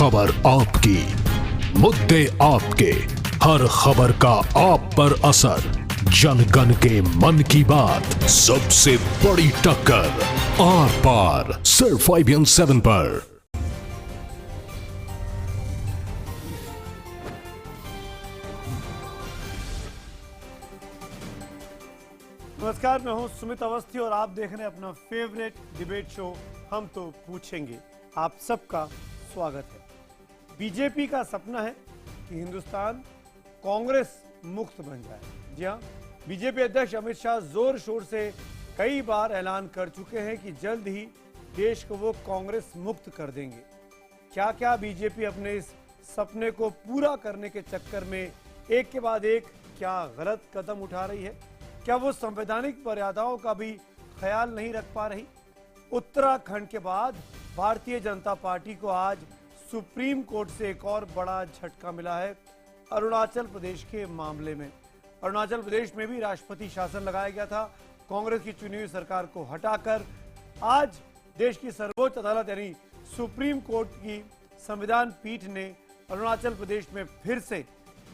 खबर आपकी, मुद्दे आपके, हर खबर का आप पर असर, जन गण के मन की बात, सबसे बड़ी टक्कर, आर पार, सिर्फ 5/7 पर। नमस्कार, मैं हूं सुमित अवस्थी और आप देख रहे हैं अपना फेवरेट डिबेट शो हम तो पूछेंगे। आप सबका स्वागत है। बीजेपी का सपना है कि हिंदुस्तान कांग्रेस मुक्त बन जाए। जी हां, बीजेपी अध्यक्ष अमित शाह जोर शोर से कई बार ऐलान कर चुके हैं कि जल्द ही देश को वो कांग्रेस मुक्त कर देंगे। क्या क्या बीजेपी अपने इस सपने को पूरा करने के चक्कर में एक के बाद एक क्या गलत कदम उठा रही है? क्या वो संवैधानिक मर्यादाओं का भी ख्याल नहीं रख पा रही? उत्तराखंड के बाद भारतीय जनता पार्टी को आज सुप्रीम कोर्ट से एक और बड़ा झटका मिला है अरुणाचल प्रदेश के मामले में। अरुणाचल प्रदेश में भी राष्ट्रपति शासन लगाया गया था। कांग्रेस की चुनी हुई सरकार को हटाकर आज देश की सर्वोच्च अदालत यानी सुप्रीम कोर्ट की संविधान पीठ ने अरुणाचल प्रदेश में फिर से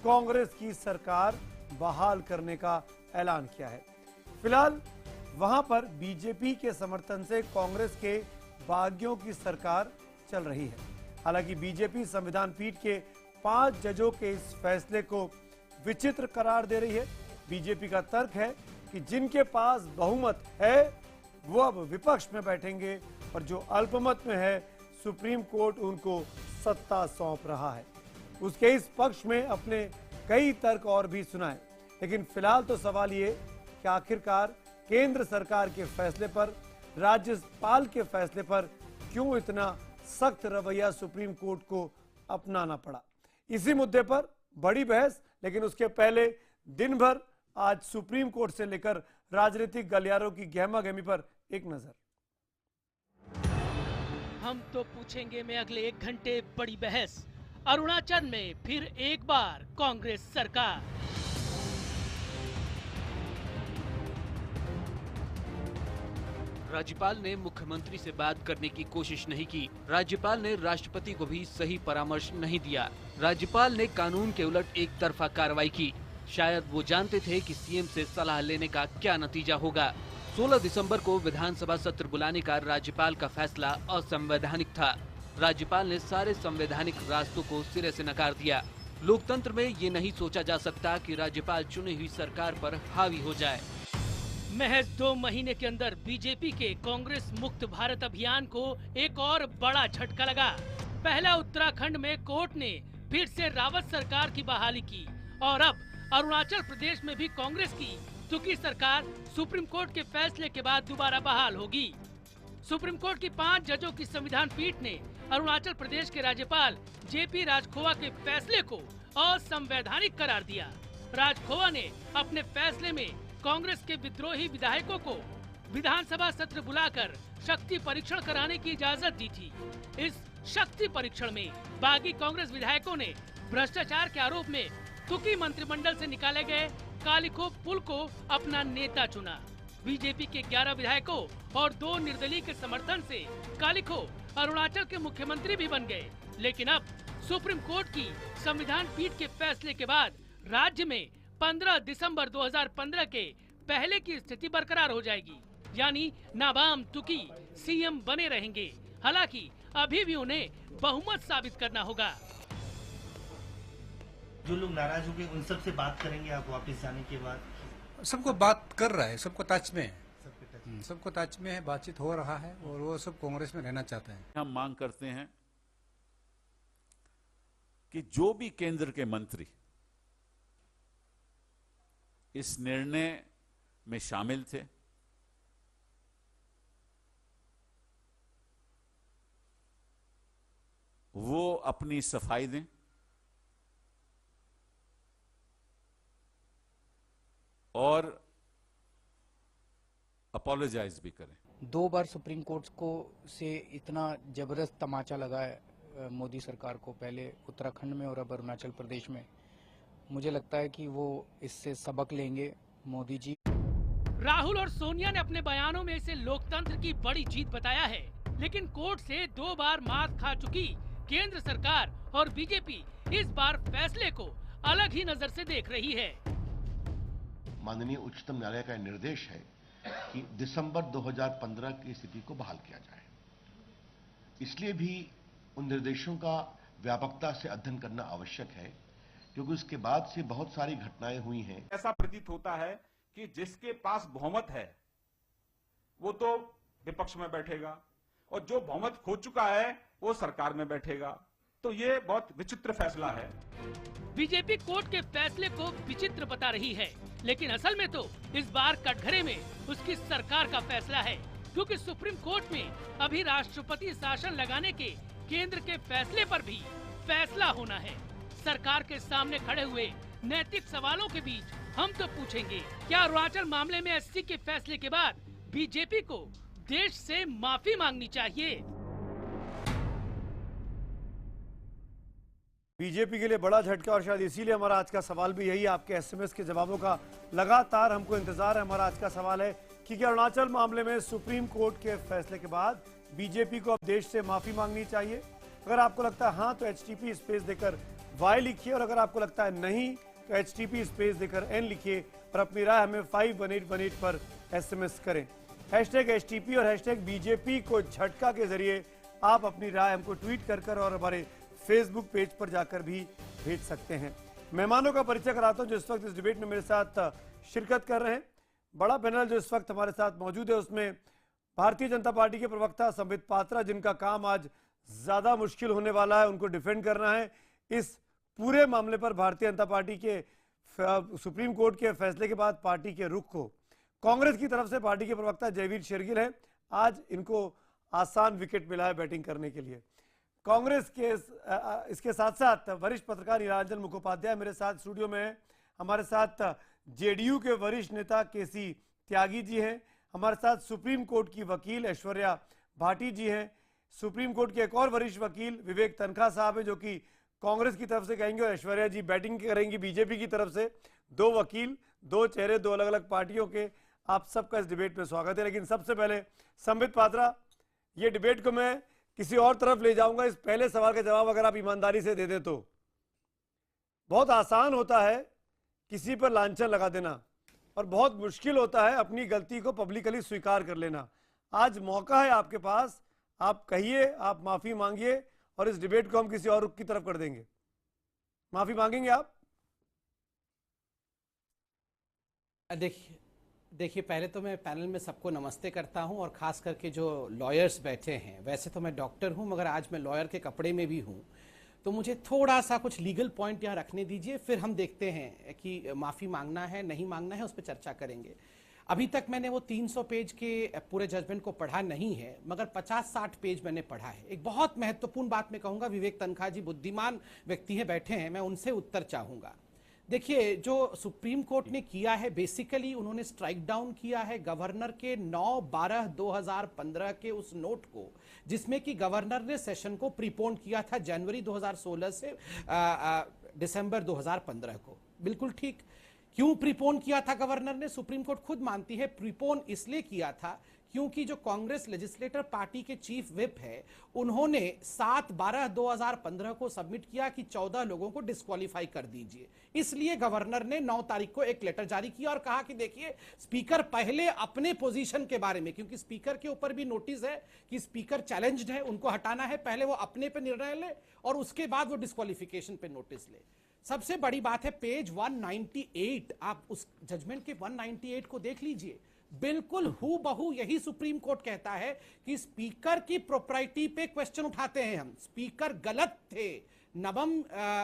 कांग्रेस की सरकार बहाल करने का ऐलान किया है। फिलहाल वहां पर बीजेपी के समर्थन से कांग्रेस के बागियों की सरकार चल रही है। हालांकि बीजेपी संविधान पीठ के 5 जजों के इस फैसले को विचित्र करार दे रही है। बीजेपी का तर्क है कि जिनके पास बहुमत है वो अब विपक्ष में बैठेंगे और जो अल्पमत में है सुप्रीम कोर्ट उनको सत्ता सौंप रहा है। उसके इस पक्ष में अपने कई तर्क और भी सुनाए, लेकिन फिलहाल तो सवाल ये कि आखिरकार केंद्र सरकार के फैसले पर, राज्यपाल के फैसले पर क्यों इतना सख्त रवैया सुप्रीम कोर्ट को अपनाना पड़ा। इसी मुद्दे पर बड़ी बहस, लेकिन उसके पहले दिन भर आज सुप्रीम कोर्ट से लेकर राजनीतिक गलियारों की गहमागहमी पर एक नजर। हम तो पूछेंगे में अगले 1 घंटे बड़ी बहस। अरुणाचल में फिर एक बार कांग्रेस सरकार। राज्यपाल ने मुख्यमंत्री से बात करने की कोशिश नहीं की। राज्यपाल ने राष्ट्रपति को भी सही परामर्श नहीं दिया। राज्यपाल ने कानून के उलट एक तरफा कार्रवाई की। शायद वो जानते थे कि सीएम से सलाह लेने का क्या नतीजा होगा। 16 दिसंबर को विधानसभा सत्र बुलाने का राज्यपाल का फैसला असंवैधानिक था। राज्यपाल ने सारे संवैधानिक रास्तों को सिरे से नकार दिया। लोकतंत्र में ये नहीं सोचा जा सकता कि राज्यपाल चुनी हुई सरकार पर हावी हो जाए। महज 2 महीने के अंदर बीजेपी के कांग्रेस मुक्त भारत अभियान को एक और बड़ा झटका लगा। पहला उत्तराखंड में कोर्ट ने फिर से रावत सरकार की बहाली की और अब अरुणाचल प्रदेश में भी कांग्रेस की चुकी सरकार सुप्रीम कोर्ट के फैसले के बाद दोबारा बहाल होगी। सुप्रीम कोर्ट की 5 जजों की संविधान पीठ ने अरुणाचल प्रदेश के राज्यपाल जेपी राजखोवा के फैसले को असंवैधानिक करार दिया। राजखोवा ने अपने फैसले में कांग्रेस के विद्रोही विधायकों को विधानसभा सत्र बुलाकर शक्ति परीक्षण कराने की इजाजत दी थी। इस शक्ति परीक्षण में बागी कांग्रेस विधायकों ने भ्रष्टाचार के आरोप में तुकी मंत्रिमंडल से निकाले गए कालिखो पुल को अपना नेता चुना। बीजेपी के 11 विधायकों और 2 निर्दलीय के समर्थन से कालिखो अरुणाचल के मुख्यमंत्री भी बन गए। लेकिन अब सुप्रीम कोर्ट की संविधान पीठ के फैसले के बाद राज्य में 15 दिसंबर 2015 के पहले की स्थिति बरकरार हो जाएगी, यानी नाबाम तुकी सीएम बने रहेंगे। हालांकि अभी भी उन्हें बहुमत साबित करना होगा। जो लोग नाराज होंगे उन सब से बात करेंगे आप वापस जाने के बाद? सबको बात कर रहा है, सबको टच में है, सबको टच में है, बातचीत हो रहा है और वो सब कांग्रेस में रहना चाहते हैं। हम मांग करते हैं कि जो भी केंद्र के मंत्री इस निर्णय में शामिल थे, वो अपनी सफाई दें और अपोलोजाइज भी करें। 2 बार सुप्रीम कोर्ट को से इतना जबरदस्त तमाचा लगा है मोदी सरकार को, पहले उत्तराखंड में और अब अरुणाचल प्रदेश में। मुझे लगता है कि वो इससे सबक लेंगे मोदी जी। राहुल और सोनिया ने अपने बयानों में इसे लोकतंत्र की बड़ी जीत बताया है, लेकिन कोर्ट से 2 बार मात खा चुकी केंद्र सरकार और बीजेपी इस बार फैसले को अलग ही नजर से देख रही है। माननीय उच्चतम न्यायालय का निर्देश है कि दिसंबर 2015 की स्थिति को बहाल किया जाए। इसलिए भी उन निर्देशों का व्यापकता से अध्ययन करना आवश्यक है, क्योंकि उसके बाद से बहुत सारी घटनाएं हुई हैं। ऐसा प्रतीत होता है कि जिसके पास बहुमत है वो तो विपक्ष में बैठेगा और जो बहुमत खो चुका है वो सरकार में बैठेगा। तो ये बहुत विचित्र फैसला है। बीजेपी कोर्ट के फैसले को विचित्र बता रही है, लेकिन असल में तो इस बार कटघरे में उसकी सरकार का फैसला है, क्योंकि सुप्रीम कोर्ट में अभी राष्ट्रपति शासन लगाने के केंद्र के फैसले पर भी फैसला होना है। सरकार के सामने खड़े हुए नैतिक सवालों के बीच हम तो पूछेंगे, क्या अरुणाचल मामले में एससी के फैसले के बाद बीजेपी को देश से माफी मांगनी चाहिए? बीजेपी के लिए बड़ा झटका, और शायद इसीलिए हमारा आज का सवाल भी यही, आपके एसएमएस के जवाबों का लगातार हमको इंतजार है। हमारा आज का सवाल है कि क्या अरुणाचल मामले में सुप्रीम कोर्ट के फैसले के बाद बीजेपी को अब देश से माफी मांगनी चाहिए? अगर आपको लगता है हाँ तो HTP स्पेस देकर वाई लिखिए, और अगर आपको लगता है नहीं तो HTP स्पेस देकर N लिखिए और अपनी राय हमें 51818 पर SMS करें। #HTP और #BJP को झटका के जरिए आप अपनी राय हमको ट्वीट कर और हमारे फेसबुक पेज पर जाकर भी भेज सकते हैं। मेहमानों का परिचय कराता हूं जो इस वक्त इस डिबेट में मेरे साथ शिरकत कर रहे हैं। बड़ा पैनल जो इस वक्त हमारे साथ मौजूद है उसमें भारतीय जनता पार्टी के प्रवक्ता संबित पात्रा, जिनका काम आज ज्यादा मुश्किल होने वाला है, उनको डिफेंड करना है इस पूरे मामले पर भारतीय जनता पार्टी के सुप्रीम कोर्ट के फैसले के बाद पार्टी के रुख को। कांग्रेस की तरफ से पार्टी के प्रवक्ता जयवीर शेरगिल है, आज इनको आसान विकेट मिला है बैटिंग करने के लिए। कांग्रेस के इसके साथ साथ वरिष्ठ पत्रकार नीलांजन मुखोपाध्याय मेरे साथ स्टूडियो में हैं। हमारे साथ जेडीयू के वरिष्ठ नेता केसी त्यागी जी हैं। हमारे साथ सुप्रीम कोर्ट की वकील ऐश्वर्या भाटी जी हैं। सुप्रीम कोर्ट के एक और वरिष्ठ वकील विवेक तनखा साहब हैं, जो कि कांग्रेस की तरफ से कहेंगे, और ऐश्वर्या जी बैटिंग करेंगी बीजेपी की तरफ से। दो वकील, दो चेहरे, दो अलग अलग पार्टियों के। आप सबका इस डिबेट में स्वागत है। लेकिन सबसे पहले संबित पात्रा, ये डिबेट को मैं किसी और तरफ ले जाऊंगा। इस पहले सवाल का जवाब अगर आप ईमानदारी से दे दे तो बहुत आसान होता है किसी पर लांछन लगा देना, और बहुत मुश्किल होता है अपनी गलती को पब्लिकली स्वीकार कर लेना। आज मौका है आपके पास, आप कहिए, आप माफी मांगिए, और इस डिबेट को हम किसी और रुख की तरफ कर देंगे। माफी मांगेंगे आप? देखिए पहले तो मैं पैनल में सबको नमस्ते करता हूं, और खास करके जो लॉयर्स बैठे हैं। वैसे तो मैं डॉक्टर हूं, मगर आज मैं लॉयर के कपड़े में भी हूं, तो मुझे थोड़ा सा कुछ लीगल पॉइंट यहां रखने दीजिए, फिर हम देखते हैं कि माफी मांगना है नहीं मांगना है, उस पर चर्चा करेंगे। अभी तक मैंने वो 300 पेज के पूरे जजमेंट को पढ़ा नहीं है, मगर 50-60 पेज मैंने पढ़ा है। एक बहुत महत्वपूर्ण बात मैं कहूंगा, विवेक तनखा जी बुद्धिमान व्यक्ति है, बैठे हैं, मैं उनसे उत्तर चाहूंगा। देखिए, जो सुप्रीम कोर्ट ने किया है, बेसिकली उन्होंने स्ट्राइक डाउन किया है गवर्नर के 9/12/2015 के उस नोट को, जिसमें कि गवर्नर ने सेशन को प्रीपोन किया था जनवरी 2016 से दिसंबर 2015 को। बिल्कुल ठीक। क्यों प्रीपोन किया था गवर्नर ने? सुप्रीम कोर्ट खुद मानती है प्रीपोन इसलिए किया था क्योंकि जो कांग्रेस लेजिस्लेटर पार्टी के चीफ व्हिप है, उन्होंने 7/12/2015 को सबमिट किया कि 14 लोगों को डिस्क्वालीफाई कर दीजिए। इसलिए गवर्नर ने 9 तारीख को एक लेटर जारी किया और कहा कि देखिए, स्पीकर पहले अपने पोजीशन के बारे में, क्योंकि स्पीकर के ऊपर भी नोटिस है कि स्पीकर चैलेंज्ड है, उनको हटाना है, पहले वो अपने पे निर्णय ले और उसके बाद वो डिस्क्वालिफिकेशन पे नोटिस ले। सबसे बड़ी बात है पेज 198, आप उस जजमेंट के 198 को देख लीजिए। बिल्कुल हूबहू यही सुप्रीम कोर्ट कहता है कि स्पीकर की प्रोप्राइटी पे क्वेश्चन उठाते हैं हम। स्पीकर गलत थे। नबम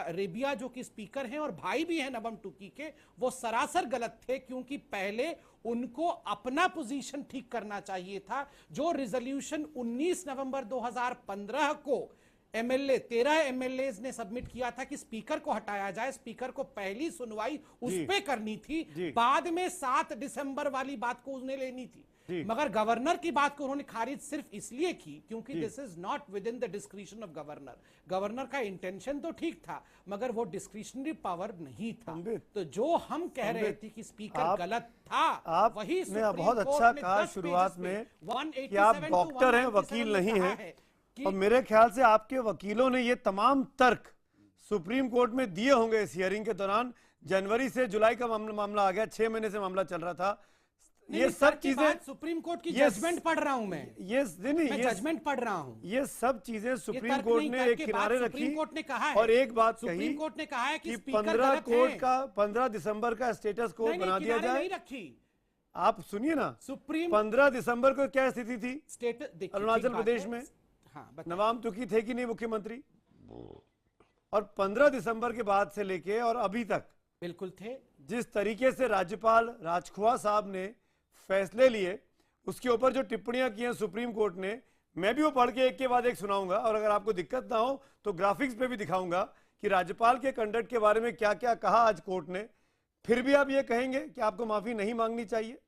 रेबिया जो कि स्पीकर हैं और भाई भी हैं नबम टुकी के, वो सरासर गलत थे, क्योंकि पहले उनको अपना पोजीशन ठीक करना चाहिए था। जो रिजोल्यूशन 19 नवंबर 2015 को एमएलए 13 एमएलए ने सबमिट किया था कि स्पीकर को हटाया जाए, स्पीकर को पहली सुनवाई उस पे करनी थी, बाद में 7 दिसंबर वाली बात को उसने लेनी थी। मगर गवर्नर की बात को उन्होंने खारिज सिर्फ इसलिए की क्योंकि this is not with in the discretion of governor. Governor का इंटेंशन तो ठीक था, मगर वो डिस्क्रिशनरी पावर नहीं था। तो जो हम कह रहे थे कि स्पीकर गलत था, वही बहुत अच्छा कहा शुरुआत में कि आप डॉक्टर हैं, वकील नहीं हैं। और मेरे ख्याल से आपके वकीलों ने ये तमाम तर्क सुप्रीम कोर्ट में दिए होंगे इस हियरिंग के दौरान। जनवरी से जुलाई का मामला आ गया, 6 महीने से मामला चल रहा था। ये सब चीजें सुप्रीम कोर्ट की जजमेंट पढ़ रहा हूं मैं, ये जजमेंट पढ़ रहा हूं। ये सब चीजें सुप्रीम कोर्ट ने एक किनारे रखी। सुप्रीम कोर्ट ने कहा है, और एक बात कही, सुप्रीम कोर्ट ने कहा है कि 15 दिसंबर का स्टेटस कोड बना दिया जाए। आप सुनिए ना, सुप्रीम 15 दिसंबर को क्या स्थिति थी स्टेटस अरुणाचल प्रदेश में? नवाब तुकी थे कि नहीं मुख्यमंत्री? और 15 दिसंबर के बाद से लेके और अभी तक बिल्कुल थे। जिस तरीके से राज्यपाल राजखुआ साहब ने फैसले लिए, उसके ऊपर जो टिप्पणियां की हैं सुप्रीम कोर्ट ने, मैं भी वो पढ़ के एक के बाद एक सुनाऊंगा। और अगर आपको दिक्कत ना हो तो ग्राफिक्स पे भी दिखाऊंगा कि राज्यपाल के कंडक्ट के बारे में क्या क्या कहा आज कोर्ट ने। फिर भी आप ये कहेंगे कि आपको माफी नहीं मांगनी चाहिए?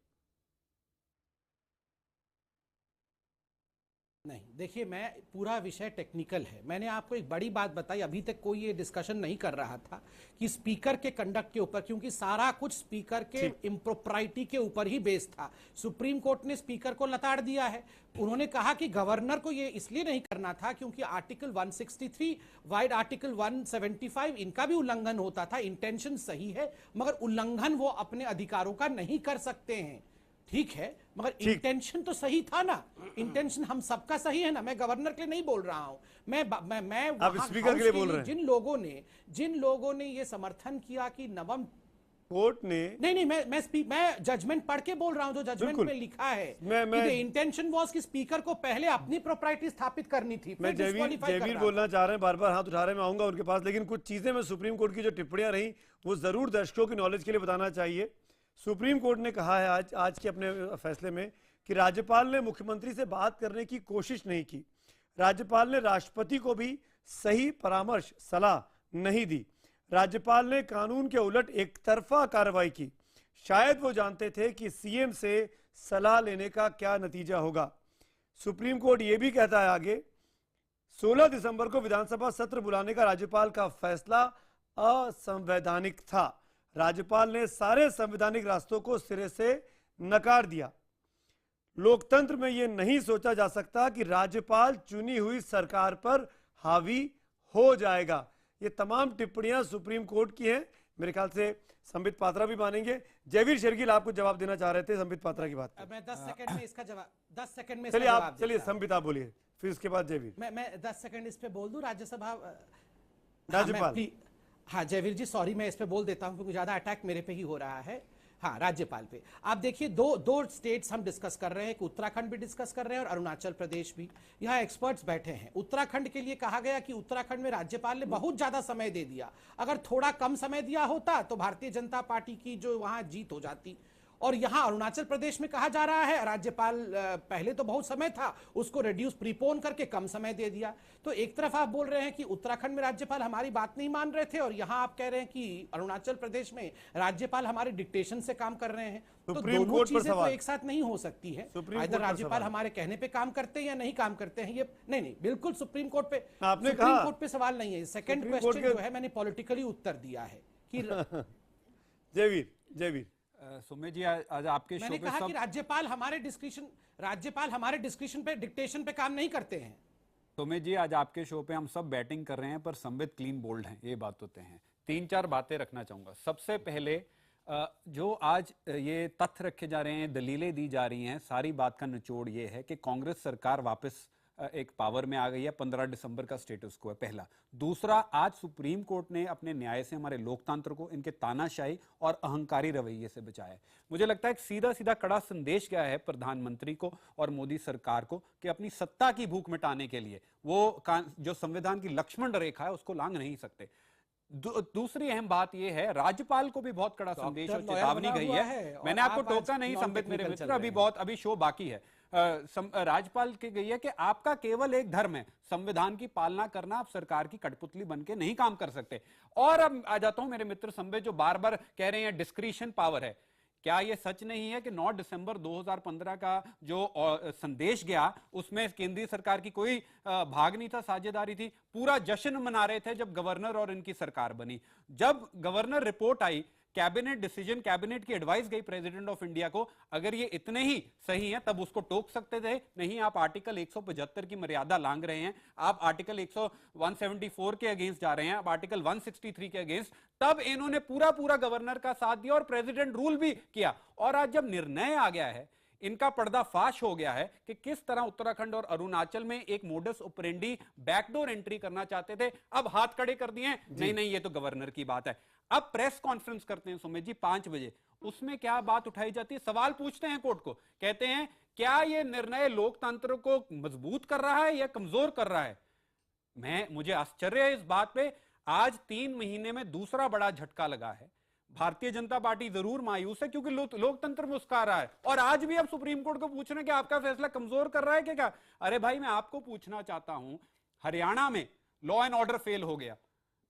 नहीं, देखिए, मैं पूरा विषय टेक्निकल है। मैंने आपको एक बड़ी बात बताई, अभी तक कोई ये डिस्कशन नहीं कर रहा था कि स्पीकर के कंडक्ट के ऊपर, क्योंकि सारा कुछ स्पीकर के इम्प्रोप्राइटी के ऊपर ही बेस्ड था। सुप्रीम कोर्ट ने स्पीकर को लताड़ दिया है। उन्होंने कहा कि गवर्नर को ये इसलिए नहीं करना था क्योंकि आर्टिकल 163 वाइड आर्टिकल 175 इनका भी उल्लंघन होता था। इंटेंशन सही है, मगर उल्लंघन वो अपने अधिकारों का नहीं कर सकते हैं। ठीक है, मगर इंटेंशन तो सही था ना। इंटेंशन हम सबका सही है ना। मैं गवर्नर के लिए नहीं बोल रहा हूं, मैं आप स्पीकर के लिए बोल रहे हैं। जिन लोगों ने ये समर्थन किया कि नवम कोर्ट ने नहीं, मैं जजमेंट पढ़ के बोल रहा हूं जो जजमेंट में लिखा है। इंटेंशन वाज कि स्पीकर को पहले अपनी प्रॉपर्टी स्थापित करनी थी। मैं जयवीर बोलना चाह रहे हैं, बार बार हाथ उठा रहे हैं, मैं आऊंगा उनके पास। लेकिन कुछ चीजें मैं सुप्रीम कोर्ट की जो टिप्पणियां रही वो जरूर दर्शकों की नॉलेज के लिए बताना चाहिए। सुप्रीम कोर्ट ने कहा है आज के अपने फैसले में कि राज्यपाल ने मुख्यमंत्री से बात करने की कोशिश नहीं की। राज्यपाल ने राष्ट्रपति को भी सही परामर्श सलाह नहीं दी। राज्यपाल ने कानून के उलट एक तरफा कार्रवाई की। शायद वो जानते थे कि सीएम से सलाह लेने का क्या नतीजा होगा। सुप्रीम कोर्ट ये भी कहता है आगे, 16 दिसंबर को विधानसभा सत्र बुलाने का राज्यपाल का फैसला असंवैधानिक था। राज्यपाल ने सारे संवैधानिक रास्तों को सिरे से नकार दिया। लोकतंत्र में यह नहीं सोचा जा सकता कि राज्यपाल चुनी हुई सरकार पर हावी हो जाएगा। ये तमाम टिप्पणियां सुप्रीम कोर्ट की हैं। मेरे ख्याल से संबित पात्रा भी मानेंगे। जयवीर शेरगिल आपको जवाब देना चाह रहे थे संबित पात्रा की बात। मैं 10 सेकंड में इसका जवाब 10 सेकंड में चलिए संबित आप बोलिए, फिर उसके बाद जयवीर। मैं 10 सेकंड इस पे बोल दूं। राज्यसभा राज्यपाल हाँ जयवीर जी, सॉरी, मैं इस पे बोल देता हूं क्योंकि ज्यादा अटैक मेरे पे ही हो रहा है। हाँ, राज्यपाल पे आप देखिए, दो स्टेट्स हम डिस्कस कर रहे हैं, उत्तराखंड भी डिस्कस कर रहे हैं और अरुणाचल प्रदेश भी। यहाँ एक्सपर्ट्स बैठे हैं। उत्तराखंड के लिए कहा गया कि उत्तराखंड में राज्यपाल ने बहुत ज्यादा समय दे दिया। अगर थोड़ा कम समय दिया होता तो भारतीय जनता पार्टी की जो वहां जीत हो जाती। और यहां अरुणाचल प्रदेश में कहा जा रहा है राज्यपाल पहले तो बहुत समय था, उसको रिड्यूस प्रीपोन करके कम समय दे दिया। तो एक तरफ आप बोल रहे हैं कि उत्तराखंड में राज्यपाल हमारी बात नहीं मान रहे थे और यहां आप कह रहे हैं कि अरुणाचल प्रदेश में राज्यपाल हमारे डिक्टेशन से काम कर रहे हैं। तो दोनों चीजें तो एक साथ नहीं हो सकती है। इधर राज्यपाल हमारे कहने पे काम करते हैं या नहीं काम करते हैं, ये नहीं, बिल्कुल सुप्रीम कोर्ट पे सुप्रीम कोर्ट पे सवाल नहीं है। सेकंड क्वेश्चन जो है मैंने पॉलिटिकली उत्तर दिया है कि जयवीर सुमेश जी, आज आपके शो पे मैंने कहा कि राज्यपाल हमारे डिस्क्रिप्शन पे डिक्टेशन पे काम नहीं करते हैं। सुमेश जी, आज आपके शो पे हम सब बैटिंग कर रहे हैं पर संबित क्लीन बोल्ड हैं, ये बात होते हैं। 3-4 बातें रखना चाहूंगा। सबसे पहले जो आज ये तथ्य रखे जा रहे हैं, दलीलें दी जा रही हैं, सारी बात का निचोड़ ये है कि कांग्रेस सरकार वापस एक पावर में आ गई है। 15 दिसंबर का स्टेटस को है, पहला। दूसरा, आज सुप्रीम कोर्ट ने अपने न्याय से हमारे लोकतंत्र को इनके तानाशाही और अहंकारी रवैये से बचाया है। मुझे लगता है एक सीधा सीधा कड़ा संदेश क्या है प्रधानमंत्री को और मोदी सरकार को कि अपनी सत्ता की भूख मिटाने के लिए वो जो संविधान की लक्ष्मण रेखा है उसको लांघ नहीं सकते। दूसरी अहम बात यह है, राज्यपाल को भी बहुत कड़ा संदेश और चेतावनी गई है। मैंने आपको टोका नहीं संबित मेरे मित्र, अभी शो बाकी है। राज्यपाल की गई है कि आपका केवल एक धर्म है, संविधान की पालना करना। आप सरकार की कठपुतली बनके नहीं काम कर सकते। और अब आ जाता हूं मेरे मित्र संबित, जो बार बार कह रहे हैं डिस्क्रिशन पावर है। क्या यह सच नहीं है कि 9 दिसंबर 2015 का जो संदेश गया उसमें केंद्रीय सरकार की कोई भाग नहीं था, साझेदारी थी। पूरा जश्न मना रहे थे जब गवर्नर और इनकी सरकार बनी। जब गवर्नर रिपोर्ट आई कैबिनेट डिसीजन, कैबिनेट की एडवाइस गई प्रेसिडेंट ऑफ इंडिया को, अगर ये इतने ही सही हैं तब उसको टोक सकते थे। नहीं, आप आर्टिकल 175 की मर्यादा लांघ रहे हैं, आप आर्टिकल 174 के अगेंस्ट जा रहे हैं, आप आर्टिकल 163 के अगेंस्ट। तब इन्होंने पूरा गवर्नर का साथ दिया और प्रेसिडेंट रूल भी किया। और आज जब निर्णय आ गया है, इनका पर्दाफाश हो गया है कि किस तरह उत्तराखंड और अरुणाचल में एक मोडस ऑपरेंडी बैकडोर एंट्री करना चाहते थे, अब हाथ खड़े कर दिए। नहीं, ये तो गवर्नर की बात है। अब प्रेस कॉन्फ्रेंस करते हैं सुमित जी 5 बजे, उसमें क्या बात उठाई जाती है? सवाल पूछते हैं कोर्ट को, कहते हैं क्या यह निर्णय लोकतंत्र को मजबूत कर रहा है या कमजोर कर रहा है? मुझे आश्चर्य है इस बात पे। आज 3 महीने में दूसरा बड़ा झटका लगा है। भारतीय जनता पार्टी जरूर मायूस है क्योंकि लोकतंत्र मुस्कुरा रहा है, और आज भी अब सुप्रीम कोर्ट को पूछ रहे हैं कि आपका फैसला कमजोर कर रहा है क्या? अरे भाई, मैं आपको पूछना चाहता हूं, हरियाणा में लॉ एंड ऑर्डर फेल हो गया,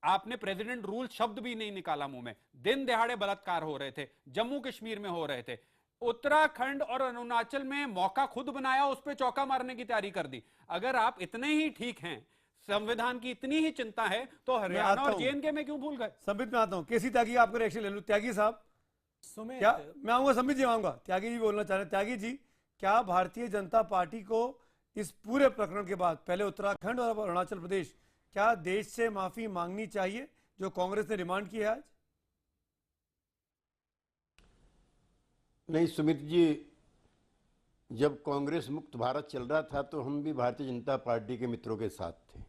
आपने प्रेसिडेंट रूल शब्द भी नहीं निकाला मुंह में, दिन दहाड़े बलात्कार हो रहे थे, जम्मू कश्मीर में हो रहे थे, उत्तराखंड और अरुणाचल में मौका खुद बनाया, उस पर चौका मारने की तैयारी कर दी। अगर आप इतने ही ठीक हैं, संविधान की इतनी ही चिंता है, तो हरियाणा और जेएनके में क्यों भूल गए? संबित में आता हूं, केसी त्यागी आपका रिएक्शन ले लूं। त्यागी साहब, क्या मैं आऊंगा? संबित जी आऊंगा। त्यागी जी बोलना चाह रहे हैं। त्यागी जी, क्या भारतीय जनता पार्टी को इस पूरे प्रकरण के बाद पहले उत्तराखंड और अरुणाचल प्रदेश, क्या देश से माफी मांगनी चाहिए जो कांग्रेस ने डिमांड की है आज? नहीं सुमित जी, जब कांग्रेस मुक्त भारत चल रहा था तो हम भी भारतीय जनता पार्टी के मित्रों के साथ थे,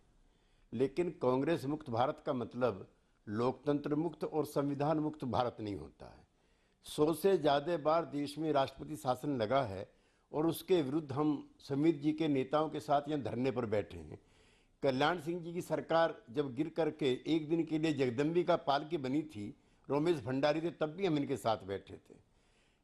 लेकिन कांग्रेस मुक्त भारत का मतलब लोकतंत्र मुक्त और संविधान मुक्त भारत नहीं होता है। 100 से ज़्यादा बार देश में राष्ट्रपति शासन लगा है और उसके विरुद्ध हम समित जी के नेताओं के साथ यहाँ धरने पर बैठे हैं। कल्याण सिंह जी की सरकार जब गिर करके एक दिन के लिए जगदम्बिका पालकी बनी थी, रोमेश भंडारी थे, तब भी हम इनके साथ बैठे थे।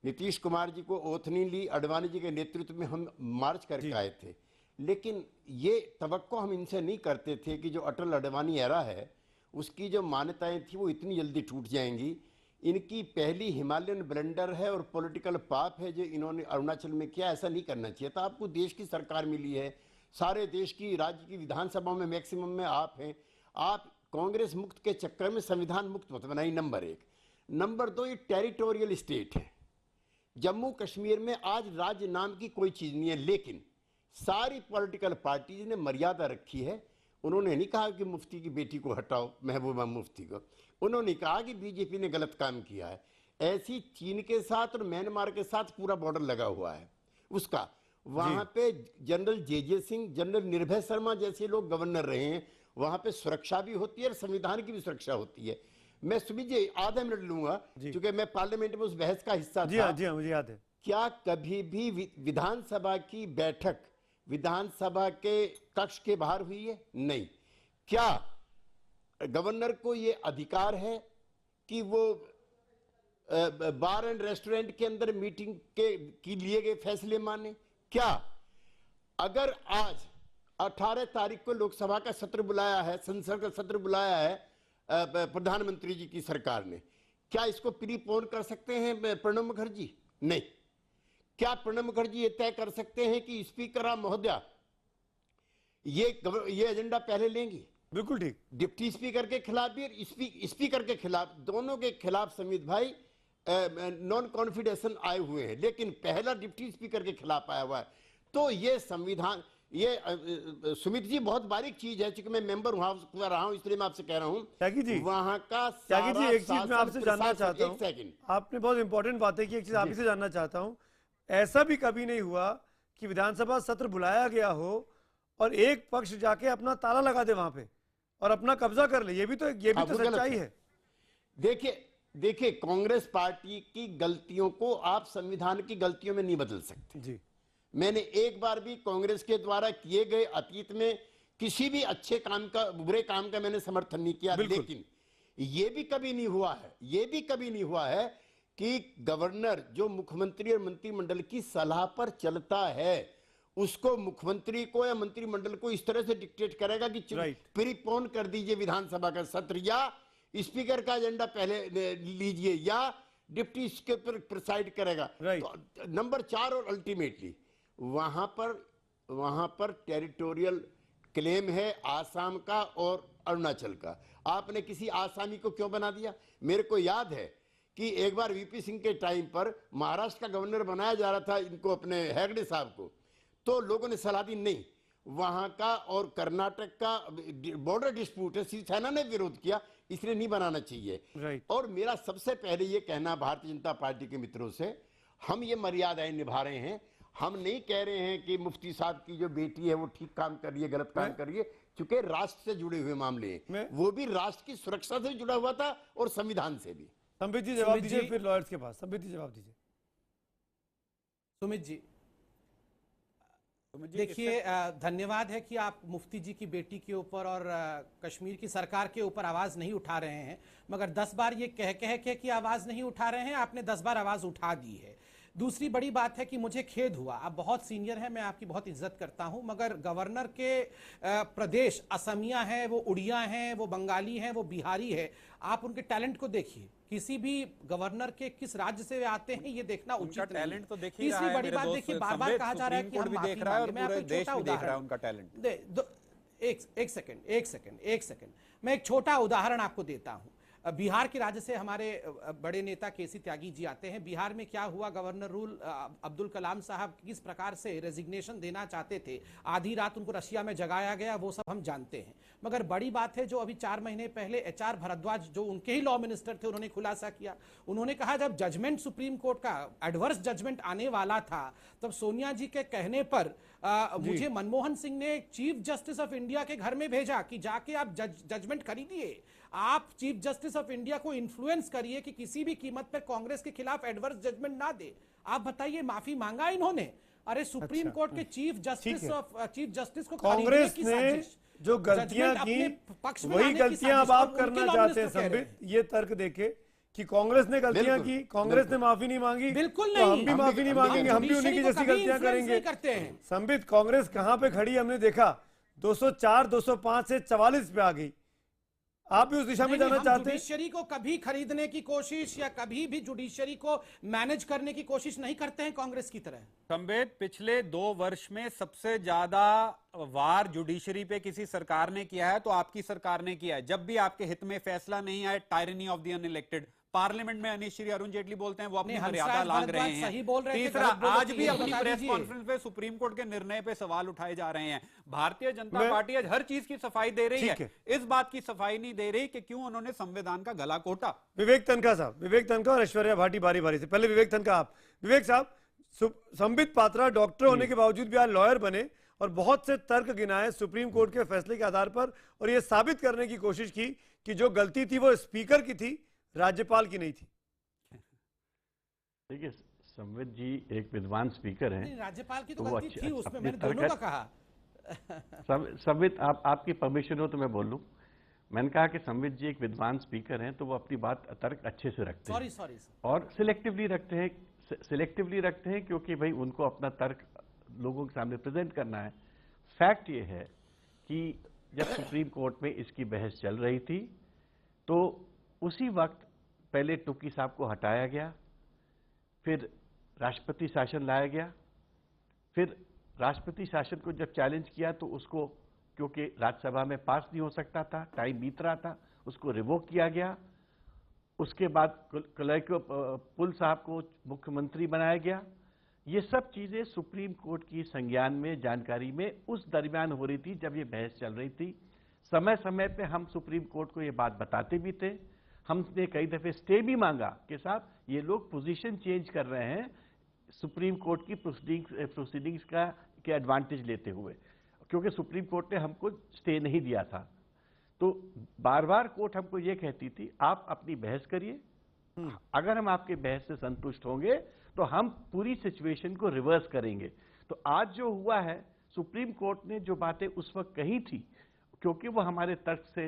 नीतीश कुमार जी को ओथनी ली, अडवाणी जी के नेतृत्व में हम मार्च करके आए थे, लेकिन ये तवक्को हम इनसे नहीं करते थे कि जो अटल अडवाणी एरा है उसकी जो मान्यताएं थी वो इतनी जल्दी टूट जाएंगी। इनकी पहली हिमालयन ब्लंडर है और पॉलिटिकल पाप है जो इन्होंने अरुणाचल में किया। ऐसा नहीं करना चाहिए था। आपको देश की सरकार मिली है, सारे देश की राज्य की विधानसभा में मैक्सिमम में आप हैं, आप कांग्रेस मुक्त के चक्कर में संविधान मुक्त मत बनाइए, नंबर 1। नंबर 2, ये टेरिटोरियल स्टेट है। जम्मू कश्मीर में आज राज्य नाम की कोई चीज नहीं है, लेकिन सारी पॉलिटिकल पार्टीज ने मर्यादा रखी है। उन्होंने नहीं कहा कि मुफ्ती की बेटी को हटाओ, महबूबा मुफ्ती को, उन्होंने कहा कि बीजेपी ने गलत काम किया है। ऐसी चीन के साथ और म्यांमार के साथ पूरा बॉर्डर लगा हुआ है उसका, वहां पे जनरल जे सिंह, जनरल निर्भय शर्मा जैसे लोग गवर्नर रहे हैं, वहां पे सुरक्षा भी होती है और संविधान की भी सुरक्षा होती है। मैं सुमित जी आधा मिनट लूंगा क्योंकि मैं पार्लियामेंट में उस बहस का हिस्सा था। जी हाँ, मुझे याद है। क्या कभी भी विधानसभा की बैठक विधानसभा के कक्ष के बाहर हुई है? नहीं। क्या गवर्नर को यह अधिकार है कि वो बार एंड रेस्टोरेंट के अंदर मीटिंग के लिए गए फैसले माने? क्या अगर आज 18 तारीख को लोकसभा का सत्र बुलाया है, संसद का सत्र बुलाया है प्रधानमंत्री जी की सरकार ने, क्या इसको प्रीपोन कर सकते हैं प्रणब मुखर्जी? नहीं। क्या प्रणब मुखर्जी ये तय कर सकते हैं कि स्पीकर महोदया ये एजेंडा पहले लेंगी? बिल्कुल ठीक। डिप्टी स्पीकर के खिलाफ भी, स्पीकर के खिलाफ, दोनों के खिलाफ समित भाई नॉन कॉन्फिडेंस आए हुए हैं, लेकिन पहला डिप्टी स्पीकर के खिलाफ आया हुआ है। तो ये संविधान, ये सुमित जी बहुत बारीक चीज है, क्योंकि मैं मेंबर वहां रहा हूं, इसलिए मैं आपसे कह रहा हूं। त्यागी जी, वहां का त्यागी जी, एक चीज मैं आपसे जानना चाहता हूं। सेकंड, आपने बहुत इंपॉर्टेंट बातें की, एक चीज आप ही से जानना चाहता हूं। ऐसा भी कभी नहीं हुआ कि विधानसभा सत्र बुलाया गया हो और एक पक्ष जाके अपना ताला लगा दे वहां पे और अपना कब्जा कर ले? ये भी तो सच्चाई है। देखिए कांग्रेस पार्टी की गलतियों को आप संविधान की गलतियों में नहीं बदल सकते जी। मैंने एक बार भी कांग्रेस के द्वारा किए गए अतीत में किसी भी अच्छे काम का, बुरे काम का मैंने समर्थन नहीं किया, लेकिन ये भी कभी नहीं हुआ है कि गवर्नर जो मुख्यमंत्री और मंत्रिमंडल की सलाह पर चलता है उसको मुख्यमंत्री को या मंत्रिमंडल को इस तरह से डिक्टेट करेगा कि प्रीपोन कर दीजिए विधानसभा का सत्र, या स्पीकर का एजेंडा पहले लीजिए, या डिप्टी स्पीकर प्रिसाइड करेगा। तो नंबर 4, और अल्टीमेटली वहां पर टेरिटोरियल क्लेम है आसाम का और अरुणाचल का। आपने किसी आसामी को क्यों बना दिया? मेरे को याद है कि एक बार वीपी सिंह के टाइम पर महाराष्ट्र का गवर्नर बनाया जा रहा था इनको, अपने हेगड़े साहब को, तो लोगों ने सलाह दी नहीं, वहां का और कर्नाटक का बॉर्डर डिस्प्यूट है, शिवसेना ने विरोध किया, इसलिए नहीं बनाना चाहिए। और मेरा सबसे पहले ये कहना भारतीय जनता पार्टी के मित्रों से, हम ये मर्यादाएं निभा रहे हैं, हम नहीं कह रहे हैं कि मुफ्ती साहब की जो बेटी है वो ठीक काम कर रही है, गलत काम कर रही है, क्योंकि राष्ट्र से जुड़े हुए मामले हैं, वो भी राष्ट्र की सुरक्षा से जुड़ा हुआ था और संविधान से भी। संबित जी जवाब दीजिए, फिर लॉयर्स के पास। संबित जी जवाब दीजिए। सुमित जी देखिए, धन्यवाद है कि आप मुफ्ती जी की बेटी के ऊपर और कश्मीर की सरकार के ऊपर आवाज नहीं उठा रहे हैं, मगर 10 बार ये कह के कि आवाज नहीं उठा रहे हैं, आपने 10 बार आवाज उठा दी है। दूसरी बड़ी बात है कि मुझे खेद हुआ, आप बहुत सीनियर हैं, मैं आपकी बहुत इज्जत करता हूं, मगर गवर्नर के प्रदेश असमिया हैं, वो उड़िया हैं, वो बंगाली हैं, वो बिहारी है, आप उनके टैलेंट को देखिए। किसी भी गवर्नर के किस राज्य से वे आते हैं ये देखना उचित टैलेंट तो देखिए। तीसरी बड़ी बात देखिए, बार बार कहा जा रहा है कि हम माफी मांगे। मैं आपको एक छोटा उदाहरण, उनका टैलेंट एक सेकंड मैं एक छोटा उदाहरण आपको देता हूं। बिहार के राज्य से हमारे बड़े नेता केसी त्यागी जी आते हैं। बिहार में क्या हुआ, गवर्नर रूल अब्दुल कलाम साहब किस प्रकार से रेजिग्नेशन देना चाहते थे, आधी रात उनको रशिया में जगाया गया, वो सब हम जानते हैं। मगर बड़ी बात है जो अभी 4 महीने पहले एचआर भारद्वाज जो उनके ही लॉ मिनिस्टर थे, उन्होंने खुलासा किया। उन्होंने कहा जब जजमेंट सुप्रीम कोर्ट का एडवर्स जजमेंट आने वाला था, तब सोनिया जी के कहने पर मुझे मनमोहन सिंह ने चीफ जस्टिस ऑफ इंडिया के घर में भेजा कि जाके आप जजमेंट खरीदिए, आप चीफ जस्टिस ऑफ इंडिया को इन्फ्लुएंस करिए कि किसी भी कीमत पर कांग्रेस के खिलाफ एडवर्स जजमेंट ना दे। आप बताइए, माफी मांगा इन्होंने? अरे सुप्रीम कोर्ट के चीफ जस्टिस को कांग्रेस ने जो गलतियां की वही गलतियां अब आप करना चाहते हैं संबित, ये तर्क देके कि कांग्रेस ने गलतियां की, कांग्रेस ने माफी नहीं मांगी, बिल्कुल नहीं, तो हम भी माफी नहीं मांगेंगे, हम भी उन्हीं की जैसी गलतियां करेंगे। संबित, कांग्रेस कहां पे खड़ी हमने देखा, 204 205 से 44 पे आ गई। आप भी उस दिशा में जाना चाहते हैं? जुडिशरी को कभी खरीदने की कोशिश या कभी भी जुडिशरी को मैनेज करने की कोशिश नहीं करते हैं कांग्रेस की तरह। संबित, पिछले 2 वर्ष में सबसे ज्यादा वार जुडिशरी पे किसी सरकार ने किया है तो आपकी सरकार ने किया है। जब भी आपके हित में फैसला नहीं आए, tyranny of the unelected, parliament में अनिश श्री अरुण जेटली बोलते हैं वो अपनी मर्यादा लांघ रहे हैं। सही बोल रहे हैं। तीसरा, आज भी अपनी प्रेस कॉन्फ्रेंस पे सुप्रीम कोर्ट के निर्णय पे सवाल उठाए जा रहे हैं। भारतीय जनता पार्टी आज हर चीज की सफाई दे रही है, इस बात की सफाई नहीं दे रही कि क्यों उन्होंने संविधान का गला कोटा। विवेक तनखा साहब, विवेक तनखा और ऐश्वर्या भाटी बारी बारी से। पहले विवेक तनखा आप। विवेक साहब, संबित पात्रा डॉक्टर होने के बावजूद भी आज लॉयर बने और बहुत से तर्क गिनाए सुप्रीम कोर्ट के फैसले के आधार पर, और यह साबित करने की कोशिश की कि जो गलती थी वो स्पीकर की थी, राज्यपाल की नहीं थी। देखिए, संबित जी एक विद्वान स्पीकर हैं, राज्यपाल की तो गलती थी उसमें, मैंने दोनों का कहा। संबित, आपकी परमिशन हो तो मैं बोल लूं। मैंने कहा कि संबित जी एक विद्वान स्पीकर हैं, तो वो अपनी बात तर्क अच्छे से रखते हैं। सॉरी और सिलेक्टिवली रखते हैं क्योंकि भाई उनको अपना तर्क लोगों के सामने प्रेजेंट करना है। फैक्ट ये है कि जब सुप्रीम कोर्ट में इसकी बहस चल रही थी तो उसी वक्त पहले टुकी साहब को हटाया गया, फिर राष्ट्रपति शासन लाया गया, फिर राष्ट्रपति शासन को जब चैलेंज किया तो उसको, क्योंकि राज्यसभा में पास नहीं हो सकता था, टाइम बीत रहा था, उसको रिवोक किया गया। उसके बाद पुल साहब को मुख्यमंत्री बनाया गया। ये सब चीजें सुप्रीम कोर्ट की संज्ञान में, जानकारी में उस दरमियान हो रही थी जब ये बहस चल रही थी। समय समय पे हम सुप्रीम कोर्ट को ये बात बताते भी थे। हमने कई दफे स्टे भी मांगा कि साहब ये लोग पोजीशन चेंज कर रहे हैं सुप्रीम कोर्ट की प्रोसीडिंग्स के एडवांटेज लेते हुए, क्योंकि सुप्रीम कोर्ट ने हमको स्टे नहीं दिया था। तो बार बार कोर्ट हमको ये कहती थी आप अपनी बहस करिए, अगर हम आपके बहस से संतुष्ट होंगे तो हम पूरी सिचुएशन को रिवर्स करेंगे। तो आज जो हुआ है, सुप्रीम कोर्ट ने जो बातें उस वक्त कही थी, क्योंकि वो हमारे तर्क से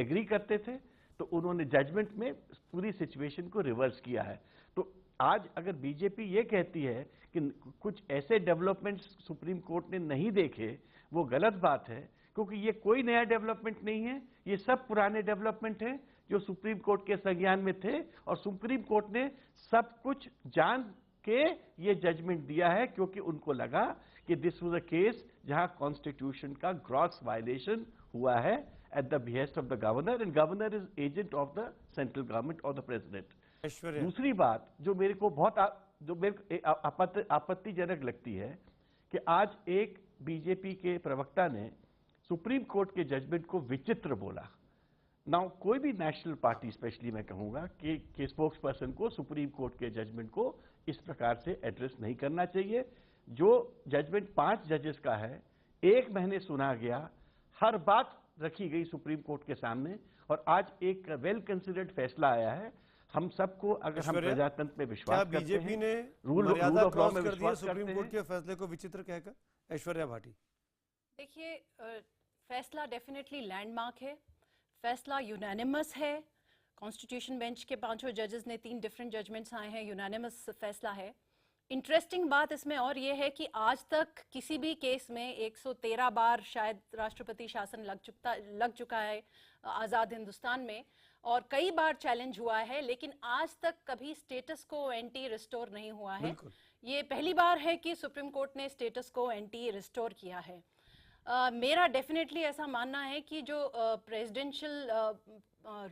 एग्री करते थे, तो उन्होंने जजमेंट में पूरी सिचुएशन को रिवर्स किया है। तो आज अगर बीजेपी ये कहती है कि कुछ ऐसे डेवलपमेंट्स सुप्रीम कोर्ट ने नहीं देखे, वो गलत बात है, क्योंकि ये कोई नया डेवलपमेंट नहीं है, ये सब पुराने डेवलपमेंट हैं जो सुप्रीम कोर्ट के संज्ञान में थे, और सुप्रीम कोर्ट ने सब कुछ जान के ये जजमेंट दिया है, क्योंकि उनको लगा कि दिस वाज अ केस जहां कॉन्स्टिट्यूशन का ग्रॉस वायलेशन हुआ है at the behest of the governor, and governor is agent of the central government or the president. Aishwarya, दूसरी बात जो मेरे को आपत्तिजनक लगती है कि आज एक बीजेपी के प्रवक्ता ने सुप्रीम कोर्ट के जजमेंट को विचित्र बोला। नाउ कोई भी नेशनल पार्टी, स्पेशली मैं कहूंगा कि स्पोक्स पर्सन को सुप्रीम कोर्ट के जजमेंट को इस प्रकार से एड्रेस नहीं करना चाहिए। जो जजमेंट 5 जजेस का है, 1 महीने सुना गया, हर बात रखी गई सुप्रीम कोर्ट के सामने, और आज एक वेल कंसिडर्ड फैसला आया है। हम सबको, अगर हम प्रजातंत्र में विश्वास करते हैं, बीजेपी ने रूल ऑफ लॉ में विश्वास करते सुप्रीम कोर्ट हैं। के फैसले को विचित्र कहकर? ऐश्वर्या भाटी, देखिए, फैसला डेफिनेटली लैंडमार्क है, फैसला यूनानिमस है। कॉन्स्टिट्यूशन बेंच के 5 जजेस ने 3 डिफरेंट जजमेंट्स आए हैं, यूनानिमस फैसला है। इंटरेस्टिंग बात इसमें और ये है कि आज तक किसी भी केस में 113 बार शायद राष्ट्रपति शासन लग चुका है आज़ाद हिंदुस्तान में, और कई बार चैलेंज हुआ है, लेकिन आज तक कभी स्टेटस को एंटी रिस्टोर नहीं हुआ है। ये पहली बार है कि सुप्रीम कोर्ट ने स्टेटस को एंटी रिस्टोर किया है। मेरा डेफिनेटली ऐसा मानना है कि जो प्रेसिडेंशियल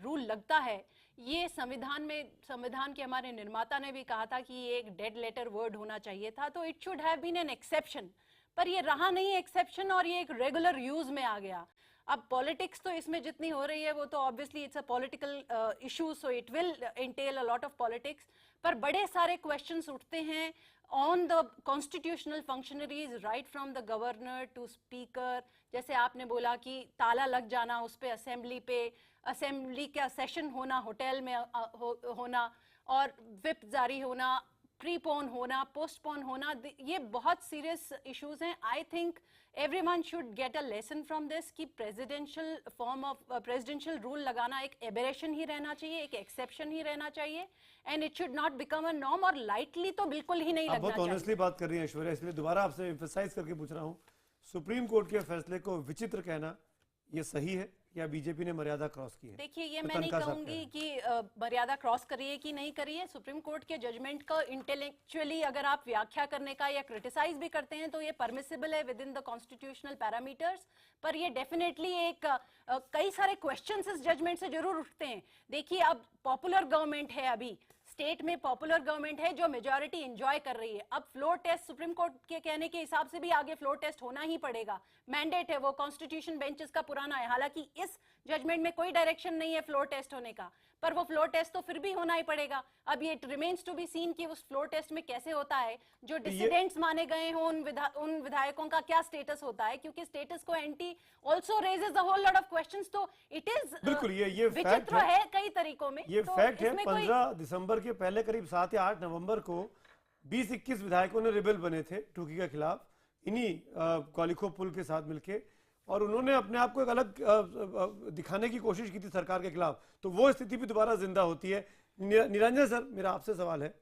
रूल लगता है, ये संविधान के हमारे निर्माता ने भी कहा था कि ये एक डेड लेटर वर्ड होना चाहिए था, तो it should have been an exception, पर ये रहा नहीं एक्सेप्शन, और ये एक रेगुलर यूज में आ गया। अब पॉलिटिक्स तो इसमें जितनी हो रही है वो तो obviously it's a political issue, so it will entail a lot of politics, पर बड़े सारे क्वेश्चंस उठते हैं on the constitutional functionaries, right from the governor to speaker. जैसे आपने बोला कि ताला लग जाना उस पे, असेंबली का सेशन होना होटल में होना, और विप जारी होना, प्रीपोन होना, पोस्टपोन होना, ये बहुत सीरियस इश्यूज हैं। I think everyone should get a lesson from this कि प्रेसिडेंशियल रूल लगाना एक एबरेशन ही रहना चाहिए, एक एक्सेप्शन ही रहना चाहिए, and it should not become a norm, और लाइटली तो बिल्कुल ही नहीं लगना चाहिए। बहुत ऑनेस्टली बात कर रही है ऐश्वर्या, इसलिए दोबारा आपसे एम्फसाइज करके पूछ रहा हूँ, सुप्रीम कोर्ट के फैसले को विचित्र कहना ये सही है या बीजेपी ने मर्यादा क्रॉस की है? देखिए, ये मैं नहीं कहूंगी कि मर्यादा क्रॉस करी है कि नहीं करी है। सुप्रीम कोर्ट के जजमेंट का इंटेलेक्चुअली अगर आप व्याख्या करने का या क्रिटिसाइज भी करते हैं तो ये परमिसिबल है with in the constitutional parameters, पर ये डेफिनेटली एक कई सारे क्वेश्चंस इस जजमेंट से जरूर उठते हैं। देखिए, अब पॉपुलर गवर्नमेंट है, अभी स्टेट में पॉपुलर गवर्नमेंट है जो मेजॉरिटी एंजॉय कर रही है। अब फ्लोर टेस्ट सुप्रीम कोर्ट के कहने के हिसाब से भी आगे फ्लोर टेस्ट होना ही पड़ेगा, मैंडेट है, वो कॉन्स्टिट्यूशन बेंचेस का पुराना है। हालांकि इस जजमेंट में कोई डायरेक्शन नहीं है फ्लोर टेस्ट होने का, पर वो फ्लोर टेस्ट तो फिर भी होना ही पड़ेगा। अब ये रिमेन्स टू बी सीन कि उस फ्लोर टेस्ट में कैसे होता है, जो डिसिडेंट्स माने गए हों उन विधायकों का क्या स्टेटस होता है, क्योंकि status quo ante also raises a whole lot of questions. तो इट इज बिल्कुल ये विचित्र है कई तरीकों में। ये तो फैक्ट है। 15 दिसंबर के पहले करीब 7 या 8 नवंबर को 20-21 विधायकों ने रिबेल बने थे टूकी के खिलाफ, इन्हीं कौलिखो पुल के साथ मिलके, और उन्होंने अपने आप को एक अलग दिखाने की कोशिश की थी सरकार के खिलाफ। तो वो स्थिति भी दोबारा जिंदा होती है। निरंजन सर, मेरा आपसे सवाल है,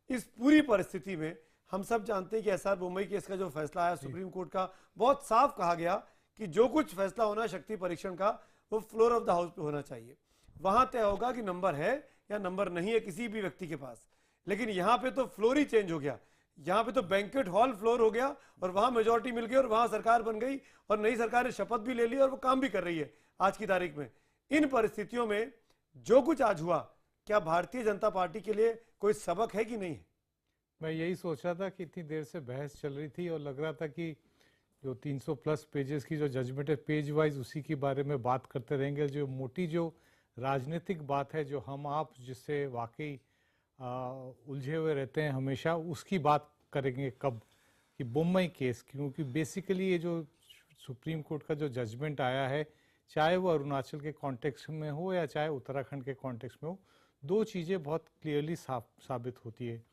इस पूरी परिस्थिति में हम सब जानते हैं कि एसआर बोम्मई केस का जो फैसला आया सुप्रीम कोर्ट का, बहुत साफ कहा गया कि जो कुछ फैसला होना शक्ति परीक्षण का वो फ्लोर ऑफ द हाउस पे होना चाहिए। वहां तय होगा कि नंबर है या नंबर नहीं है किसी भी व्यक्ति के पास। लेकिन यहाँ पे तो फ्लोर ही चेंज हो गया, यहाँ पे तो बैंक्वेट हॉल फ्लोर हो गया, और वहां मेजोरिटी मिल गई और वहां सरकार बन गई, और नई सरकार ने शपथ भी ले ली और वो काम भी कर रही है आज की तारीख में। इन परिस्थितियों में जो कुछ आज हुआ, क्या भारतीय जनता पार्टी के लिए कोई सबक है कि नहीं है? मैं यही सोच रहा था कि इतनी देर से बहस चल रही थी और लग रहा था कि जो 300+ पेजेस की जो जजमेंट है, पेज वाइज उसी के बारे में बात करते रहेंगे। जो मोटी जो राजनीतिक बात है, जो हम आप जिससे वाकई उलझे हुए रहते हैं हमेशा, उसकी बात करेंगे कब, कि बोम्मई केस। क्योंकि बेसिकली ये जो सुप्रीम कोर्ट का जो जजमेंट आया है, चाहे वो अरुणाचल के कॉन्टेक्स्ट में हो या चाहे उत्तराखंड के कॉन्टेक्स्ट में हो, दो चीज़ें बहुत क्लियरली साबित होती है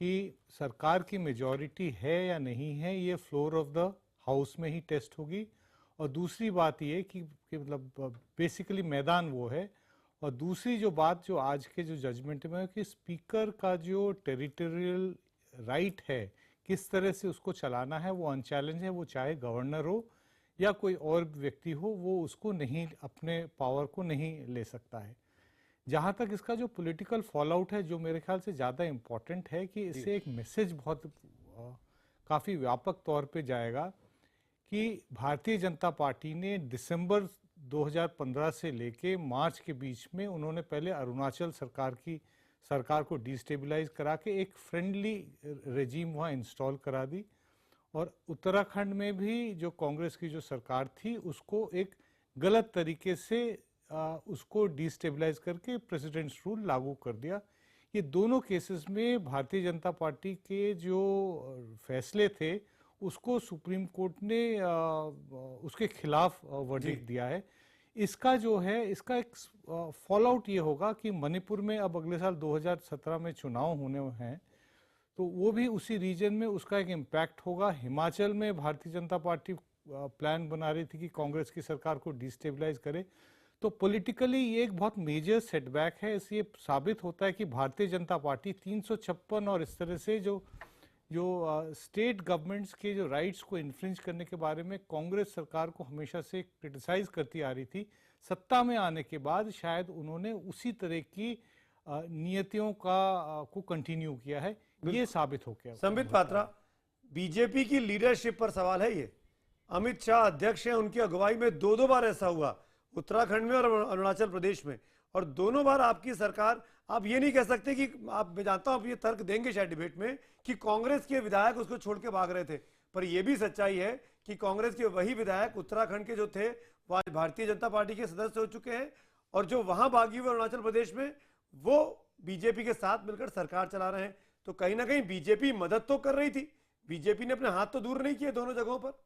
कि सरकार की मेजॉरिटी है या नहीं है, ये फ्लोर ऑफ द हाउस में ही टेस्ट होगी। और दूसरी बात ये कि मतलब बेसिकली मैदान वो है। और दूसरी जो बात जो आज के जो जजमेंट में है कि स्पीकर का जो टेरिटोरियल राइट है, किस तरह से उसको चलाना है, वो अनचैलेंज है। वो चाहे गवर्नर हो या कोई और व्यक्ति हो, वो उसको नहीं, अपने पावर को नहीं ले सकता है। जहाँ तक इसका जो पॉलिटिकल फॉल आउट है, जो मेरे ख्याल से ज़्यादा इम्पोर्टेंट है कि इससे एक मैसेज बहुत काफ़ी व्यापक तौर पे जाएगा कि भारतीय जनता पार्टी ने दिसंबर 2015 से लेके मार्च के बीच में उन्होंने पहले अरुणाचल सरकार की सरकार को डिस्टेबलाइज करा के एक फ्रेंडली रेजीम वहाँ इंस्टॉल करा दी। और उत्तराखंड में भी जो कांग्रेस की जो सरकार थी उसको एक गलत तरीके से उसको डिस्टेबलाइज करके प्रेसिडेंट्स रूल लागू कर दिया। ये दोनों केसेस में भारतीय जनता पार्टी के जो फैसले थे उसको सुप्रीम कोर्ट ने उसके खिलाफ वर्डिक्ट दिया है। इसका जो है इसका एक फॉल आउट ये होगा कि मणिपुर में अब अगले साल 2017 में चुनाव होने हैं, तो वो भी उसी रीजन में उसका एक इम्पैक्ट होगा। हिमाचल में भारतीय जनता पार्टी प्लान बना रही थी कि कांग्रेस की सरकार को डिस्टेबलाइज करे, तो पॉलिटिकली ये एक बहुत मेजर सेटबैक है। इसलिए साबित होता है कि भारतीय जनता पार्टी 356 और इस तरह से जो स्टेट गवर्नमेंट्स के जो राइट्स को इन्फ्रिंज करने के बारे में कांग्रेस सरकार को हमेशा से क्रिटिसाइज करती आ रही थी, सत्ता में आने के बाद शायद उन्होंने उसी तरह की नीतियों को कंटिन्यू किया है, ये साबित हो गया। संबित पात्रा, बीजेपी की लीडरशिप पर सवाल है ये। अमित शाह अध्यक्ष हैं, उनकी अगुवाई में दो बार ऐसा हुआ, उत्तराखंड में और अरुणाचल प्रदेश में, और दोनों बार आपकी सरकार, आप ये नहीं कह सकते कि आप, मैं जानता हूं आप ये तर्क देंगे शायद डिबेट में कि कांग्रेस के विधायक उसको छोड़ के भाग रहे थे, पर यह भी सच्चाई है कि कांग्रेस के वही विधायक उत्तराखंड के जो थे वो आज भारतीय जनता पार्टी के सदस्य हो चुके हैं, और जो वहां भागी हुए अरुणाचल प्रदेश में वो बीजेपी के साथ मिलकर सरकार चला रहे हैं। तो कहीं ना कहीं बीजेपी मदद तो कर रही थी, बीजेपी ने अपने हाथ तो दूर नहीं किए दोनों जगहों पर।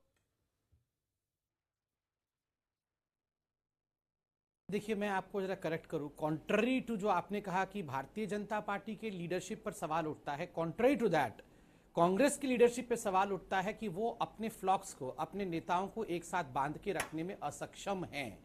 देखिए, मैं आपको जरा करेक्ट करूं, कॉन्ट्ररी टू जो आपने कहा कि भारतीय जनता पार्टी के लीडरशिप पर सवाल उठता है, कॉन्ट्ररी टू दैट कांग्रेस की लीडरशिप पर सवाल उठता है कि वो अपने फ्लॉक्स को, अपने नेताओं को एक साथ बांध के रखने में असक्षम हैं,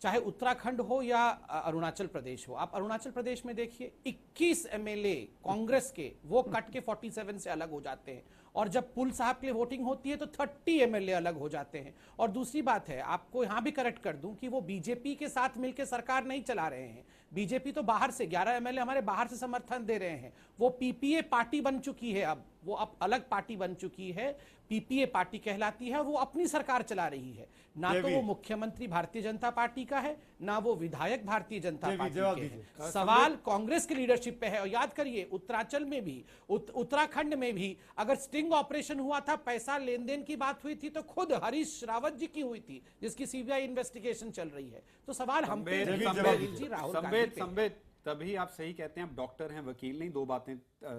चाहे उत्तराखंड हो या अरुणाचल प्रदेश हो। आप अरुणाचल प्रदेश में देखिए, 21 एमएलए कांग्रेस के वो कट के 47 से अलग हो जाते हैं, और जब पुल साहब के लिए वोटिंग होती है तो 30 एमएलए अलग हो जाते हैं। और दूसरी बात है, आपको यहां भी करेक्ट कर दूं कि वो बीजेपी के साथ मिलकर सरकार नहीं चला रहे हैं। बीजेपी तो बाहर से 11 एमएलए हमारे बाहर से समर्थन दे रहे हैं। वो पीपीए पार्टी बन चुकी है, अब वो अब अलग पार्टी बन चुकी है, पीपीए पार्टी कहलाती है, वो अपनी सरकार चला रही है। ना तो वो मुख्यमंत्री भारतीय जनता पार्टी का है, ना वो विधायक भारतीय जनता पार्टी के हैं। सवाल कांग्रेस की लीडरशिप पे है। और याद करिए, उत्तरांचल में भी, उत्तराखंड में भी अगर स्टिंग ऑपरेशन हुआ था, पैसा लेन देन की बात हुई थी, तो खुद हरीश रावत जी की हुई थी, जिसकी सीबीआई इन्वेस्टिगेशन चल रही है। तो सवाल हम पे जी, राहुल संबित, तभी आप सही कहते हैं, आप डॉक्टर हैं, वकील नहीं। दो बातें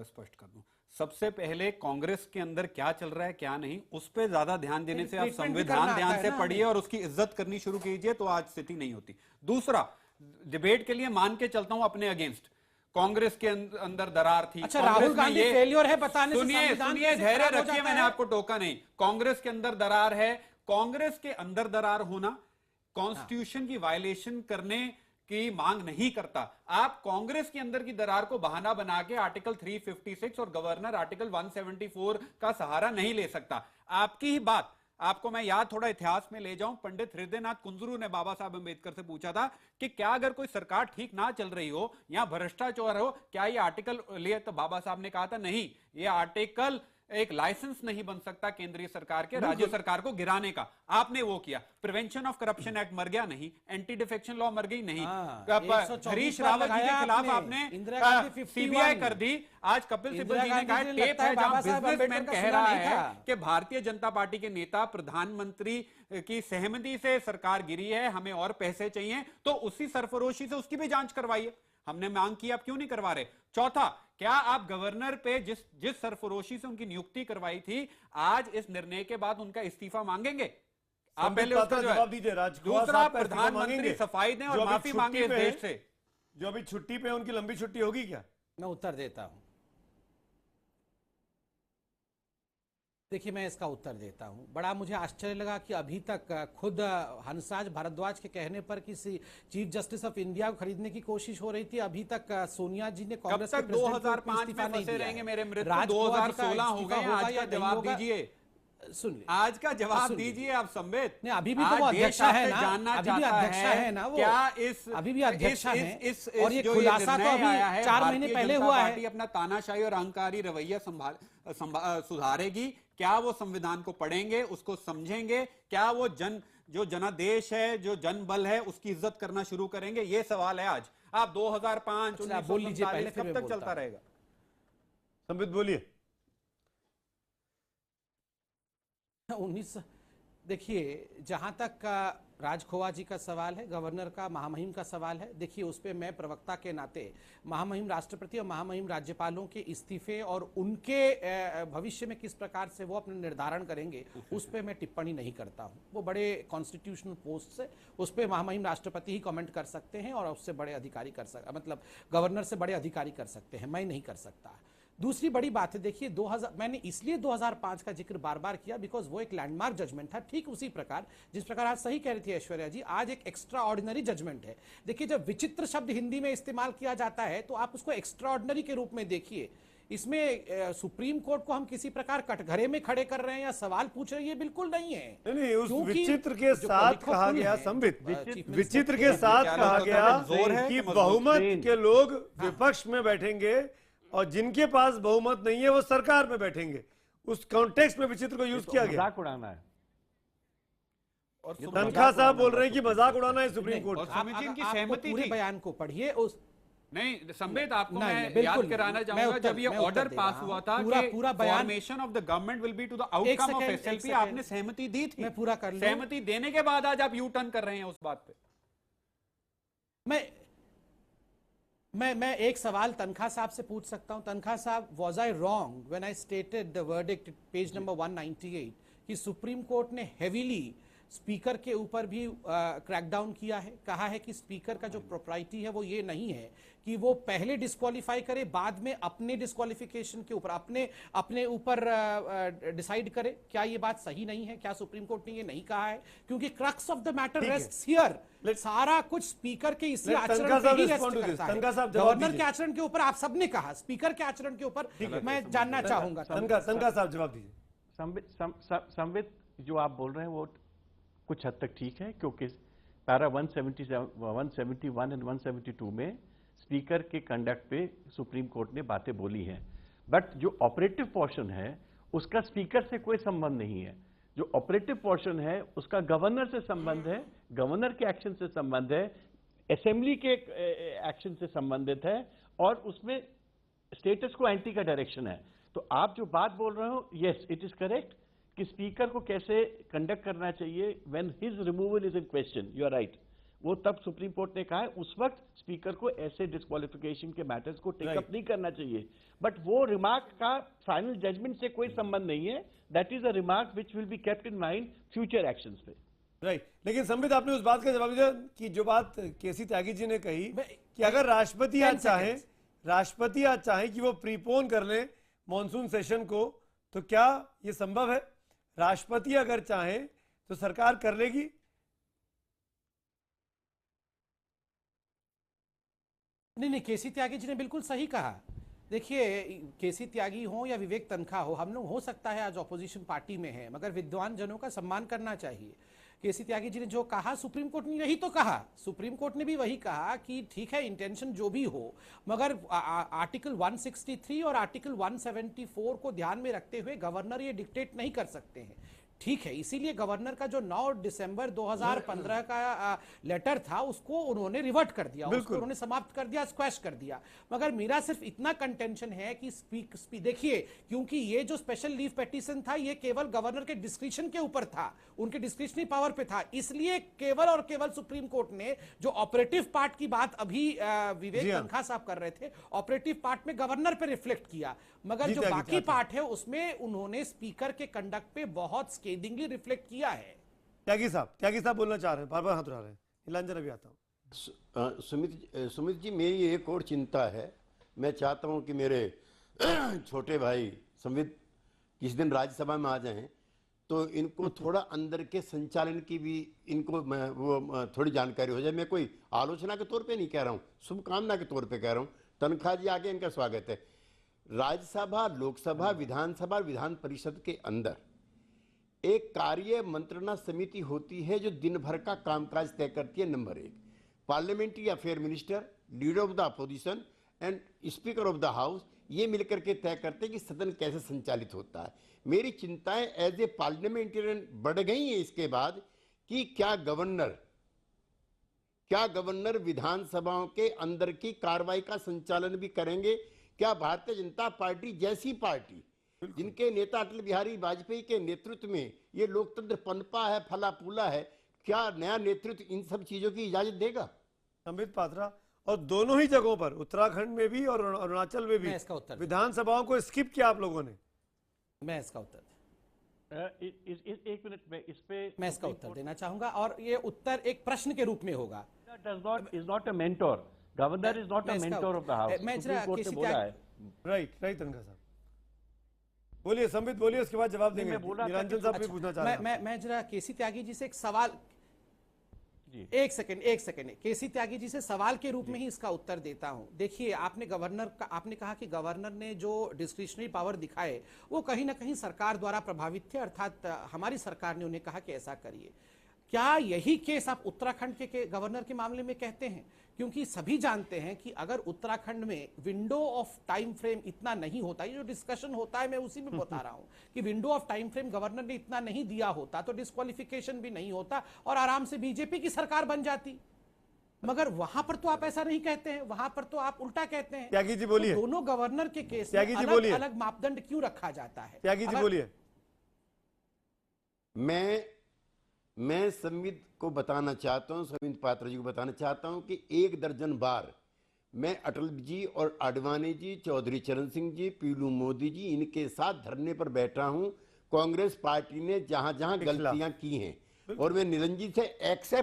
स्पष्ट कर दूं। सबसे पहले कांग्रेस के अंदर क्या चल रहा है क्या नहीं, उस पर ज्यादा ध्यान देने से आप संविधान ध्यान से पढ़िए और उसकी इज्जत करनी शुरू कीजिए, तो आज स्थिति नहीं होती। दूसरा, डिबेट के लिए मान के चलता हूं अपने अगेंस्ट, कांग्रेस के अंदर दरार थी। अच्छा, राहुल गांधी फेलियर है बताने से सुनिए, धैर्य रखिए, मैंने आपको टोका नहीं। कांग्रेस के अंदर दरार है, कांग्रेस के अंदर दरार होना कॉन्स्टिट्यूशन की वायलेशन करने की मांग नहीं करता। आप कांग्रेस के अंदर की दरार को बहाना बना के आर्टिकल 356 और गवर्नर आर्टिकल 174 का सहारा नहीं ले सकता। आपकी ही बात, आपको मैं याद थोड़ा इतिहास में ले जाऊं, पंडित हृदयनाथ कुंजरू ने बाबा साहब अंबेडकर से पूछा था कि क्या अगर कोई सरकार ठीक ना चल रही हो या भ्रष्टाचार हो, क्या ये आर्टिकल ले? तो बाबा साहब ने कहा था नहीं, ये आर्टिकल एक लाइसेंस नहीं बन सकता केंद्रीय सरकार के राज्य सरकार को गिराने का। आपने वो किया। प्रिवेंशन ऑफ करप्शन एक्ट मर गया नहीं, एंटी डिफेक्शन लॉ मर गई नहीं, हरीश रावत जी के खिलाफ आपने सीबीआई कर दी। आज कपिल सिब्बल जी ने कहा, टेप है जहां बिजनेसमैन कह रहा है कि भारतीय जनता पार्टी के नेता प्रधानमंत्री की सहमति से सरकार गिरी है, हमें और पैसे चाहिए, तो उसी सरफरोशी से उसकी भी जांच करवाइए। हमने मांग की, आप क्यों नहीं करवा रहे? चौथा, क्या आप गवर्नर पे जिस सरफरोशी से उनकी नियुक्ति करवाई थी, आज इस निर्णय के बाद उनका इस्तीफा मांगेंगे? आप पहले उसका जवाब दीजिए। दूसरा, प्रधानमंत्री सफाई दें और माफी मांगे इस देश से। जो अभी छुट्टी पे, उनकी लंबी छुट्टी होगी क्या? मैं उत्तर देता हूं। देखिए, मैं इसका उत्तर देता हूं। बड़ा मुझे आश्चर्य लगा कि अभी तक खुद हंसराज भारद्वाज के कहने पर किसी चीफ जस्टिस ऑफ इंडिया को खरीदने की कोशिश हो रही थी, अभी तक सोनिया जी ने कांग्रेस के 2005 में फंसे रहेंगे मेरे मृत्यु, 2016 हो गए। आज का जवाब दीजिए, सुन आज का जवाब दीजिए आप संबित। नहीं, अभी भी तो वो अध्यक्षा है ना, जानना अभी भी अध्यक्षा है ना वो, क्या इस अभी भी अध्यक्षा है, और ये जो खुलासा तो अभी 4 महीने पहले हुआ है। अपना तानाशाही और अहंकारी रवैया सुधारेगी? क्या वो संविधान को पढ़ेंगे, उसको समझेंगे? क्या वो जो जनादेश है, जो जनबल है, उसकी इज्जत करना शुरू करेंगे? ये सवाल है आज। आप 2005 बोल लीजिए पहले, कब तक चलता रहेगा? संबित बोलिए। 19 देखिए, जहां तक राज खोवा जी का सवाल है, गवर्नर का, महामहिम का सवाल है, देखिए उस पर मैं प्रवक्ता के नाते महामहिम राष्ट्रपति और महामहिम राज्यपालों के इस्तीफे और उनके भविष्य में किस प्रकार से वो अपने निर्धारण करेंगे उस पर मैं टिप्पणी नहीं करता हूं। वो बड़े कॉन्स्टिट्यूशनल पोस्ट से, उस पर महामहिम राष्ट्रपति ही कमेंट कर सकते हैं और उससे बड़े अधिकारी मतलब गवर्नर से बड़े अधिकारी कर सकते हैं, मैं नहीं कर सकता। दूसरी बड़ी बात है, देखिए 2000 मैंने इसलिए 2005 का जिक्र बार बार किया बिकॉज वो एक लैंडमार्क जजमेंट था। ठीक उसी प्रकार जिस प्रकार आज सही कह रही थी ऐश्वर्या जी, आज एक एक्स्ट्रा ऑर्डिनरी जजमेंट है। देखिए जब विचित्र शब्द हिंदी में इस्तेमाल किया जाता है तो आप उसको एक्स्ट्रा ऑर्डिनरी के रूप में देखिए। इसमें सुप्रीम कोर्ट को हम किसी प्रकार कटघरे में खड़े कर रहे हैं या सवाल पूछ रहे हैं, ये बिल्कुल नहीं है। नहीं, उस विचित्र के साथ कहा गया, संबित, विचित्र के साथ कहा गया कि बहुमत के लोग विपक्ष में बैठेंगे और जिनके पास बहुमत नहीं है वो सरकार में बैठेंगे। उस कॉन्टेक्स्ट में विचित्र को यूज किया गया। मजाक उड़ाना है। और तनखा साहब बोल रहे हैं कि मजाक उड़ाना है सुप्रीम कोर्ट। और समिति इनकी सहमति पूरे बयान को पढ़िए। उस नहीं संबित, आपको मैं याद कराना चाहूंगा, जब ये ऑर्डर पास हुआ था कि formation of the government will be to the outcome of SLP, आपने सहमति दी थी। मैं पूरा कर लूं। सहमति देने के बाद आज आप यू टर्न कर रहे हैं उस बात पे। मैं एक सवाल तनखा साहब से पूछ सकता हूं। तनखा साहब, was I wrong when I stated the verdict page number 198 कि सुप्रीम कोर्ट ने हेवीली स्पीकर के ऊपर भी क्रैकडाउन किया है, कहा है कि स्पीकर का जो प्रोप्राइटी है वो ये नहीं है कि वो पहले डिस्क्वालीफाई करे, बाद में अपने डिस्क्वालिफिकेशन के ऊपर अपने ऊपर डिसाइड करे। क्या ये बात सही नहीं है? क्या सुप्रीम कोर्ट ने ये नहीं कहा है? क्योंकि crux of the matter rests here. सारा कुछ स्पीकर के इसी आचरण पे ही रेस्ट करता है। गवर्नर के आचरण के ऊपर आप सबने कहा, स्पीकर के आचरण के ऊपर मैं जानना चाहूंगा। तनखा साहब जवाब दीजिए। संबित, जो आप बोल रहे हैं वो कुछ हद तक ठीक है, क्योंकि पैरा 171 एंड 172 में स्पीकर के कंडक्ट पे सुप्रीम कोर्ट ने बातें बोली हैं। बट जो ऑपरेटिव पोर्शन है उसका स्पीकर से कोई संबंध नहीं है। जो ऑपरेटिव पोर्शन है उसका गवर्नर से संबंध है, गवर्नर के एक्शन से संबंध है, असेंबली के एक्शन से संबंधित है, और उसमें स्टेटस को एंटी का डायरेक्शन है। तो आप जो बात बोल रहे हो, यस इट इज करेक्ट कि स्पीकर को कैसे कंडक्ट करना चाहिए when his removal is in question, you are right. वो तब सुप्रीम कोर्ट ने कहा है उस वक्त स्पीकर को ऐसे डिस्क्वालिफिकेशन के मैटर्स को टेकअप नहीं करना चाहिए। बट वो रिमार्क का फाइनल जजमेंट से कोई संबंध नहीं है। That is a remark which will be kept in mind future actions पे। राइट। लेकिन संबित, आपने उस बात का जवाब दिया कि जो बात केसी त्यागी जी ने कही कि अगर राष्ट्रपति आज चाहे कि वो प्रीपोन कर ले मॉनसून सेशन को, तो क्या ये संभव है? राष्ट्रपति अगर चाहे तो सरकार कर लेगी? नहीं, केसी त्यागी जी ने बिल्कुल सही कहा। देखिए, केसी त्यागी हो या विवेक तनखा हो, हम लोग हो सकता है आज ऑपोजिशन पार्टी में है, मगर विद्वान जनों का सम्मान करना चाहिए। केसी त्यागी जी ने जो कहा, सुप्रीम कोर्ट ने यही तो कहा। सुप्रीम कोर्ट ने भी वही कहा कि ठीक है, इंटेंशन जो भी हो, मगर आर्टिकल 163 और आर्टिकल 174 को ध्यान में रखते हुए गवर्नर ये डिक्टेट नहीं कर सकते हैं। ठीक है, इसीलिए गवर्नर का जो 9 दिसंबर 2015 का लेटर था उसको उन्होंने रिवर्ट कर दिया, उसको उन्होंने समाप्त कर दिया, स्क्वैश कर दिया। मगर मेरा सिर्फ इतना कंटेंशन है कि देखिए, क्योंकि ये जो स्पेशल लीव पेटिशन था ये केवल गवर्नर के डिस्क्रिप्शन के ऊपर था, उनके डिस्क्रिप्शनरी पावर पे था, इसलिए केवल और केवल सुप्रीम कोर्ट ने जो ऑपरेटिव पार्ट की बात अभी विवेक तनखा साहब कर रहे थे, ऑपरेटिव पार्ट में गवर्नर पे रिफ्लेक्ट किया, मगर जो बाकी पार्ट है उसमें उन्होंने स्पीकर के कंडक्ट पे बहुत स्केदिंगली रिफ्लेक्ट किया है। त्यागी साहब बोलना चाह रहे हैं, बार-बार हाथ उठा रहे हैं। नीलांजन, अभी आता हूं। सुमित जी, मेरी एक और चिंता है। मैं चाहता हूं कि मेरे छोटे भाई संवित किस दिन राज्यसभा में आ जाएं तो इनको थोड़ा अंदर के संचालन की भी इनको वो थोड़ी जानकारी हो जाए। मैं कोई आलोचना के तौर पे नहीं कह रहा हूं, शुभकामना के तौर पे कह रहा हूं। तनखा जी आगे, इनका स्वागत है। राज्यसभा, लोकसभा, विधानसभा, विधान परिषद के अंदर एक कार्य मंत्रणा समिति होती है जो दिन भर का कामकाज तय करती है। Number 1, parliamentary affair minister, leader of the opposition and speaker of the house, ये मिलकर के तय करते हैं कि सदन कैसे संचालित होता है। मेरी चिंताएं एज ए पार्लियामेंटेरियन बढ़ गई हैं इसके बाद कि क्या गवर्नर विधानसभाओं के अंदर की कार्रवाई का संचालन भी करेंगे? क्या भारतीय जनता पार्टी जैसी पार्टी जिनके नेता अटल बिहारी वाजपेयी के नेतृत्व में ये लोकतंत्र पनपा है, फला फूला है, क्या नया नेतृत्व इन सब चीजों की इजाजत देगा? संबित पात्रा, और दोनों ही जगहों पर, उत्तराखंड में भी और अरुणाचल में भी, विधानसभाओं को स्किप किया आप लोगों ने। मैं इसका उत्तर एक मिनट में इस पे मैं इसका उत्तर देना चाहूंगा, और ये उत्तर एक प्रश्न के रूप में होगा। Is not a mentor, governor is not a mentor of the house. Supreme court ने बोला है। राइट तनखा साहब बोलिए, संबित बोलिए, उसके बाद जवाब देंगे। निरंजन साहब भी पूछना चाह रहे हैं। मैं जरा केसी त्यागी जी से एक सवाल, एक सेकंड केसी त्यागी जी से सवाल के रूप में ही इसका उत्तर देता हूं। देखिए, आपने कहा कि गवर्नर ने जो डिस्क्रिशनरी पावर दिखाए वो कहीं ना कहीं सरकार द्वारा प्रभावित थे, अर्थात हमारी सरकार ने उन्हें कहा कि ऐसा करिए। क्या यही केस आप उत्तराखंड के गवर्नर के मामले में कहते हैं? क्योंकि सभी जानते हैं कि अगर उत्तराखंड में विंडो ऑफ टाइम फ्रेम इतना नहीं होता, ये जो डिस्कशन होता है मैं उसी में बता रहा हूं कि window of time frame governor ने इतना नहीं दिया होता तो डिस्क्वालिफिकेशन भी नहीं होता और आराम से बीजेपी की सरकार बन जाती। मगर वहां पर तो आप ऐसा नहीं कहते हैं, वहां पर तो आप उल्टा कहते हैं। त्यागी जी बोलिए। तो दोनों गवर्नर के केस में अलग अलग मापदंड क्यों रखा जाता है? त्यागी जी बोलिए। मैं संबित को बताना चाहता हूं, संबित पात्रा जी को बताना चाहता हूं कि 1 दर्जन बार मैं अटल जी और आडवाणी जी, चौधरी चरण सिंह जी, पीलू मोदी जी, इनके साथ धरने पर बैठा हूं। कांग्रेस पार्टी ने जहां जहां गलतियां की हैं, और मैं निरंजन से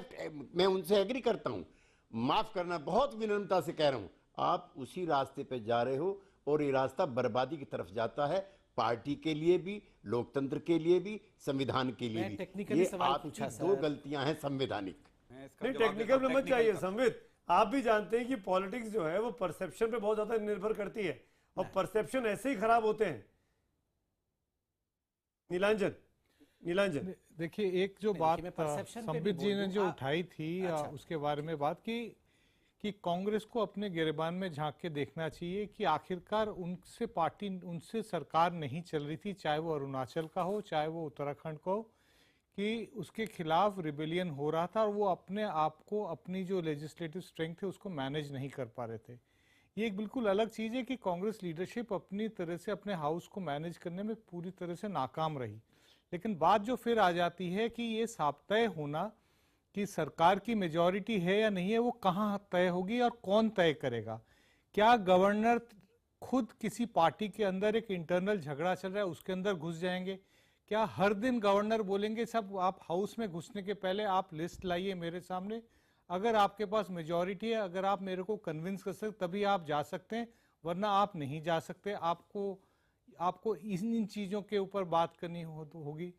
मैं उनसे एग्री करता हूं, माफ करना, बहुत विनम्रता से कह रहा हूं, आप उसी रास्ते पे जा रहे हो और ये रास्ता बर्बादी की तरफ जाता है, पार्टी के लिए भी, लोकतंत्र के लिए भी, संविधान के लिए भी। ये आपकी 2 गलतियां हैं संवैधानिक। नहीं, टेक्निकल में मत चाहिए संबित। आप भी जानते हैं कि पॉलिटिक्स जो है वो परसेप्शन पे बहुत ज्यादा निर्भर करती है, और परसेप्शन ऐसे ही खराब होते हैं। नीलांजन देखिए, एक जो बात संबित जी ने जो उठाई थी उसके बारे में बात की कि कांग्रेस को अपने गिरेबान में झांक के देखना चाहिए कि आखिरकार उनसे सरकार नहीं चल रही थी, चाहे वो अरुणाचल का हो, चाहे वो उत्तराखंड का हो, कि उसके खिलाफ रिबेलियन हो रहा था और वो अपने आप को, अपनी जो लेजिस्लेटिव स्ट्रेंथ है उसको मैनेज नहीं कर पा रहे थे। ये एक बिल्कुल अलग चीज़ है कि कांग्रेस लीडरशिप अपनी तरह से अपने हाउस को मैनेज करने में पूरी तरह से नाकाम रही। लेकिन बात जो फिर आ जाती है कि ये साफ तय होना कि सरकार की मेजॉरिटी है या नहीं है, वो कहाँ तय होगी और कौन तय करेगा? क्या गवर्नर खुद किसी पार्टी के अंदर एक इंटरनल झगड़ा चल रहा है उसके अंदर घुस जाएंगे? क्या हर दिन गवर्नर बोलेंगे सब आप हाउस में घुसने के पहले आप लिस्ट लाइए मेरे सामने, अगर आपके पास मेजॉरिटी है, अगर आप मेरे को कन्विंस कर सकते तभी आप जा सकते हैं, वरना आप नहीं जा सकते। आपको इन चीज़ों के ऊपर बात करनी होगी।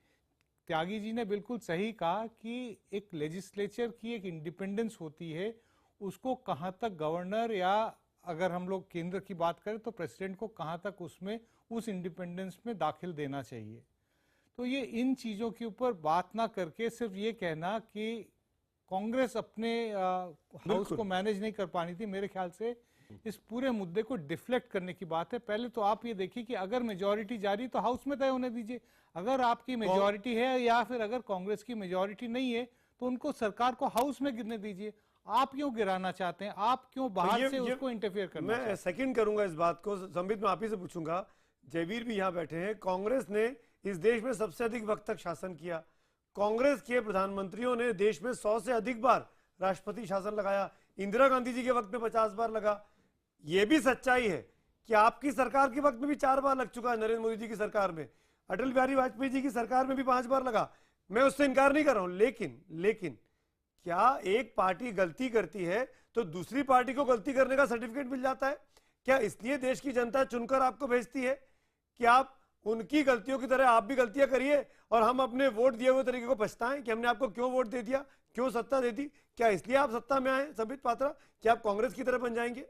त्यागी जी ने बिल्कुल सही कहा कि एक लेजिस्लेचर की एक इंडिपेंडेंस होती है, उसको कहाँ तक गवर्नर, या अगर हम लोग केंद्र की बात करें तो प्रेसिडेंट को कहाँ तक उसमें उस इंडिपेंडेंस में दाखिल देना चाहिए। तो ये इन चीज़ों के ऊपर बात ना करके सिर्फ ये कहना कि कांग्रेस अपने हाउस को मैनेज नहीं कर पानी थी, मेरे ख्याल से इस पूरे मुद्दे को डिफ्लेक्ट करने की बात है। पहले तो आप ये देखिए कि अगर मेजॉरिटी जा रही तो हाउस में तय होने दीजिए। अगर आपकी मेजॉरिटी है या फिर अगर कांग्रेस की मेजॉरिटी नहीं है तो उनको सरकार को हाउस में गिरने दीजिए। आप क्यों गिराना चाहते हैं? आप क्यों बाहर से उसको इंटरफेयर करना चाहते हैं? मैं सेकंड करूंगा इस बात को। संबित, मैं आप ही से पूछूंगा, जयवीर भी यहाँ बैठे हैं। कांग्रेस ने इस देश में सबसे अधिक वक्त तक शासन किया। कांग्रेस के प्रधानमंत्रियों ने देश में 100 से अधिक बार राष्ट्रपति शासन लगाया। इंदिरा गांधी जी के वक्त में 50 बार लगा। यह भी सच्चाई है कि आपकी सरकार के वक्त में भी 4 बार लग चुका है, नरेंद्र मोदी जी की सरकार में, अटल बिहारी वाजपेयी जी की सरकार में भी 5 बार लगा। मैं उससे इनकार नहीं कर रहा हूं, लेकिन क्या एक पार्टी गलती करती है तो दूसरी पार्टी को गलती करने का सर्टिफिकेट मिल जाता है? क्या इसलिए देश की जनता चुनकर आपको भेजती है कि आप उनकी गलतियों की तरह आप भी गलतियां करिए और हम अपने वोट दिए हुए तरीके को पछताएं कि हमने आपको क्यों वोट दे दिया, क्यों सत्ता दे दी? क्या इसलिए आप सत्ता में आए संबित पात्रा कि आप कांग्रेस की तरह बन जाएंगे?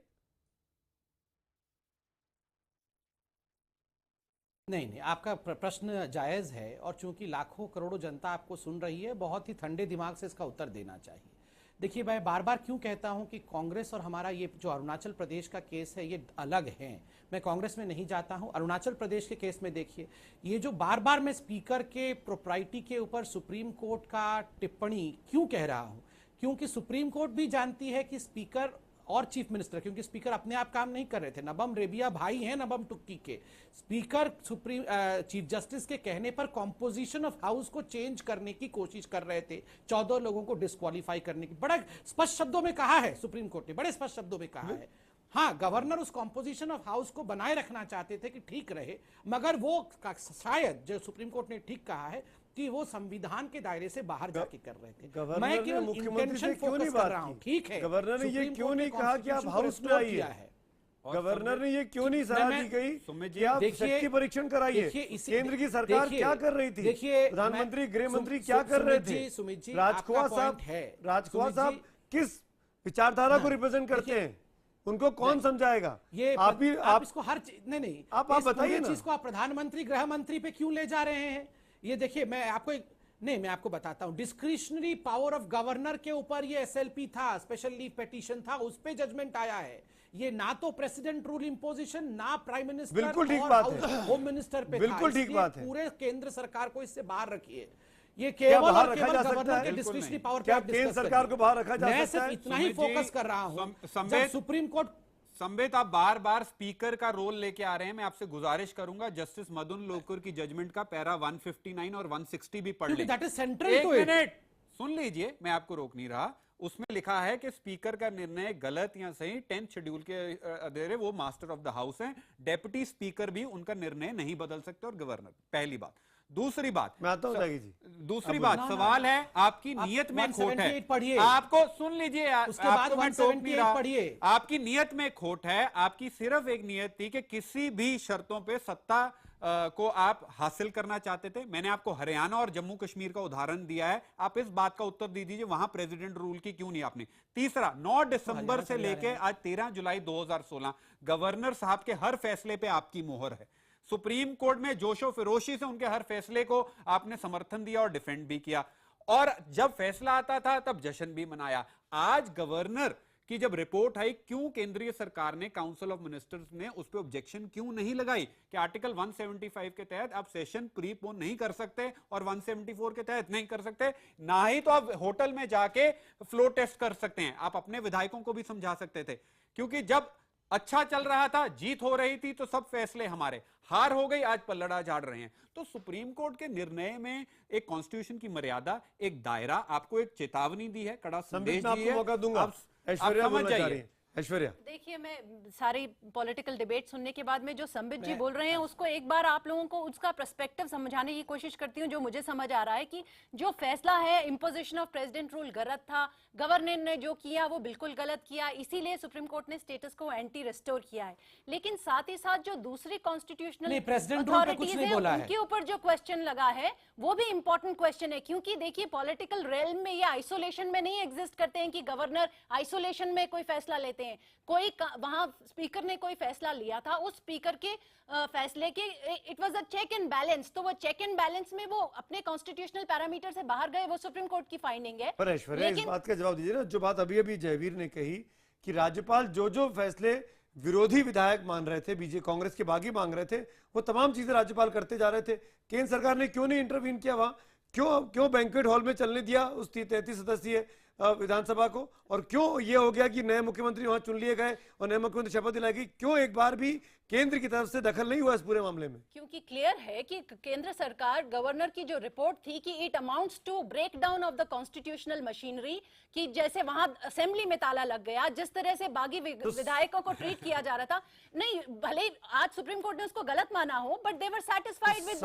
नहीं, आपका प्रश्न जायज है और चूंकि लाखों करोड़ों जनता आपको सुन रही है, बहुत ही ठंडे दिमाग से इसका उत्तर देना चाहिए। देखिए, मैं बार बार क्यों कहता हूं कि कांग्रेस और हमारा ये जो अरुणाचल प्रदेश का केस है ये अलग है। मैं कांग्रेस में नहीं जाता हूं। अरुणाचल प्रदेश के केस में देखिए, ये जो बार बार मैं स्पीकर के प्रोप्राइटी के ऊपर सुप्रीम कोर्ट का टिप्पणी क्यों कह रहा हूं, क्योंकि सुप्रीम कोर्ट भी जानती है कि स्पीकर और चीफ मिनिस्टर, क्योंकि स्पीकर अपने आप काम नहीं कर रहे थे, नबम रेबिया भाई हैं नबम टुक्की के, स्पीकर सुप्रीम चीफ जस्टिस के कहने पर कॉम्पोजिशन ऑफ हाउस को चेंज करने की कोशिश कर रहे थे, 14 लोगों को डिस्क्वालीफाई करने की, बड़ा स्पष्ट शब्दों में कहा है सुप्रीम कोर्ट ने, बड़े स्पष्ट शब्दों में कहा है। हाँ, गवर्नर उस कॉम्पोजिशन ऑफ हाउस को बनाए रखना चाहते थे कि ठीक रहे, मगर वो शायद जो सुप्रीम कोर्ट ने ठीक कहा है कि वो संविधान के दायरे से बाहर जाके कर रहे थे। मैं केवल इंटेंशन फोकस कर रहा हूं, ठीक है। गवर्नर ने ये क्यों नहीं कहा कि आप हाउस में आइए? गवर्नर ने ये क्यों नहीं सलाह दी गई कि आप शक्ति परीक्षण कराइए? केंद्र की सरकार क्या कर रही थी? प्रधानमंत्री, गृह मंत्री क्या कर रहे थे? राजखुआ साहब किस विचारधारा को रिप्रेजेंट करते हैं? उनको कौन समझाएगा? ये आप इसको हर नहीं आप बताइए ना, चीज को आप प्रधानमंत्री, गृह मंत्री पे क्यों ले जा रहे हैं? ये देखिए, मैं आपको बताता हूं, डिस्क्रिशनरी पावर ऑफ गवर्नर के ऊपर ये एसएलपी था, स्पेशल लीव पिटीशन था, उस पे जजमेंट आया है। ये ना तो प्रेसिडेंट रूल इंपोजिशन, ना प्राइम मिनिस्टर, बिल्कुल ठीक बात है, होम मिनिस्टर पे बिल्कुल ठीक बात है। पूरे केंद्र सरकार को इससे बाहर रखिए। ये केवल और केवल गवर्नर के डिस्क्रिशनरी पावर पे आप केंद्र सरकार को बाहर रखा जा सकता है? मैं सिर्फ इतना ही फोकस कर रहा हूं, जब सुप्रीम कोर्ट संबित, आप बार बार स्पीकर का रोल लेके आ रहे हैं। मैं आपसे गुजारिश करूंगा जस्टिस मदन लोकुर की जजमेंट का पैरा 159 और 160 भी पढ़ लें। That is central to it. Minute सुन लीजिए, मैं आपको रोक नहीं रहा। उसमें लिखा है कि स्पीकर का निर्णय गलत या सही 10th शेड्यूल के अधीन वो मास्टर ऑफ द हाउस हैं, डेप्यूटी स्पीकर भी उनका निर्णय नहीं बदल सकते और गवर्नर। पहली बात। दूसरी बात, मैं आता हूं जी। दूसरी बात, सवाल है आपकी नीयत में खोट है। आपको सुन लीजिए, आपको मैं टोक नहीं रहा। आपकी नीयत में खोट है। आपकी सिर्फ एक नीयत थी कि किसी भी शर्तों पे सत्ता को आप हासिल करना चाहते थे। मैंने आपको हरियाणा और जम्मू कश्मीर का उदाहरण दिया है, आप इस बात का उत्तर दे दीजिए वहां प्रेसिडेंट रूल की क्यों नहीं आपने। तीसरा, 9 दिसंबर से लेके आज 13 जुलाई 2016 गवर्नर साहब के हर फैसले पे आपकी मोहर है। सुप्रीम कोर्ट में जोशो फिरोशी से उनके हर फैसले को आपने समर्थन दिया और डिफेंड भी किया, और जब फैसला आता था तब जश्न भी मनाया। आज गवर्नर की जब रिपोर्ट आई, क्यों केंद्रीय सरकार ने, काउंसिल ऑफ मिनिस्टर्स ने उस पर ऑब्जेक्शन क्यों नहीं लगाई कि आर्टिकल 175 के तहत आप सेशन प्रीपोन नहीं कर सकते और 174 के तहत नहीं कर सकते, ना ही तो आप होटल में जाके फ्लो टेस्ट कर सकते हैं। आप अपने विधायकों को भी समझा सकते थे, क्योंकि जब अच्छा चल रहा था, जीत हो रही थी, तो सब फैसले हमारे, हार हो गई, आज पल्लड़ा झाड़ रहे हैं। तो सुप्रीम कोर्ट के निर्णय में एक कॉन्स्टिट्यूशन की मर्यादा, एक दायरा, आपको एक चेतावनी दी है, कड़ा संदेश दी है। मौका दूंगा। ऐश्वर्या बोलना चाह रही है। ऐश्वर्या, देखिए, मैं सारी पॉलिटिकल डिबेट सुनने के बाद में जो संबित जी बोल रहे हैं उसको एक बार आप लोगों को उसका पर्सपेक्टिव समझाने की कोशिश करती हूँ। जो मुझे समझ आ रहा है कि जो फैसला है इम्पोजिशन ऑफ प्रेसिडेंट रूल गलत था, गवर्नर ने जो किया वो बिल्कुल गलत किया, इसीलिए सुप्रीम कोर्ट ने स्टेटस को एंटी रिस्टोर किया है। लेकिन साथ ही साथ जो दूसरी कॉन्स्टिट्यूशनल अथॉरिटीज है उनके ऊपर जो क्वेश्चन लगा है वो भी इंपॉर्टेंट क्वेश्चन है, क्योंकि देखिए पॉलिटिकल रेलम में ये आइसोलेशन में नहीं एग्जिस्ट करते हैं कि गवर्नर आइसोलेशन में कोई फैसला लेते हैं। कोई वहां स्पीकर ने कोई फैसला लिया था, उस स्पीकर के फैसले के it was a check and balance, तो वो चेक एंड बैलेंस में वो अपने कॉन्स्टिट्यूशनल पैरामीटर से बाहर गए, वो सुप्रीम कोर्ट की फाइंडिंग है। पर ऐश्वर्या, इस बात का जवाब दीजिए ना, जो बात अभी अभी जयवीर ने कही कि राज्यपाल जो फैसले विरोधी विधायक मान रहे थे, बीजेपी कांग्रेस के बागी मांग रहे थे, वो तमाम चीजें राज्यपाल करते जा रहे थे। केंद्र सरकार ने क्यों नहीं इंटरवीन किया वहां? क्यों बैंक्वेट हॉल में चलने दिया उस 33 सदस्यीय विधानसभा को? और क्यों ये हो गया कि नए मुख्यमंत्री वहां चुन लिए गए और नए मुख्यमंत्री शपथ दिलाई गई? क्यों एक बार भी केंद्र की तरफ से दखल नहीं हुआ इस पूरे मामले में? क्योंकि क्लियर है कि केंद्र सरकार, गवर्नर की जो रिपोर्ट थी कि it amounts to break down of the constitutional machinery, कि जैसे वहां असेंबली में ताला लग गया, जिस तरह से बागी विधायकों को ट्रीट किया जा रहा था। नहीं, भले आज सुप्रीम कोर्ट ने उसको गलत माना हो, but they were satisfied with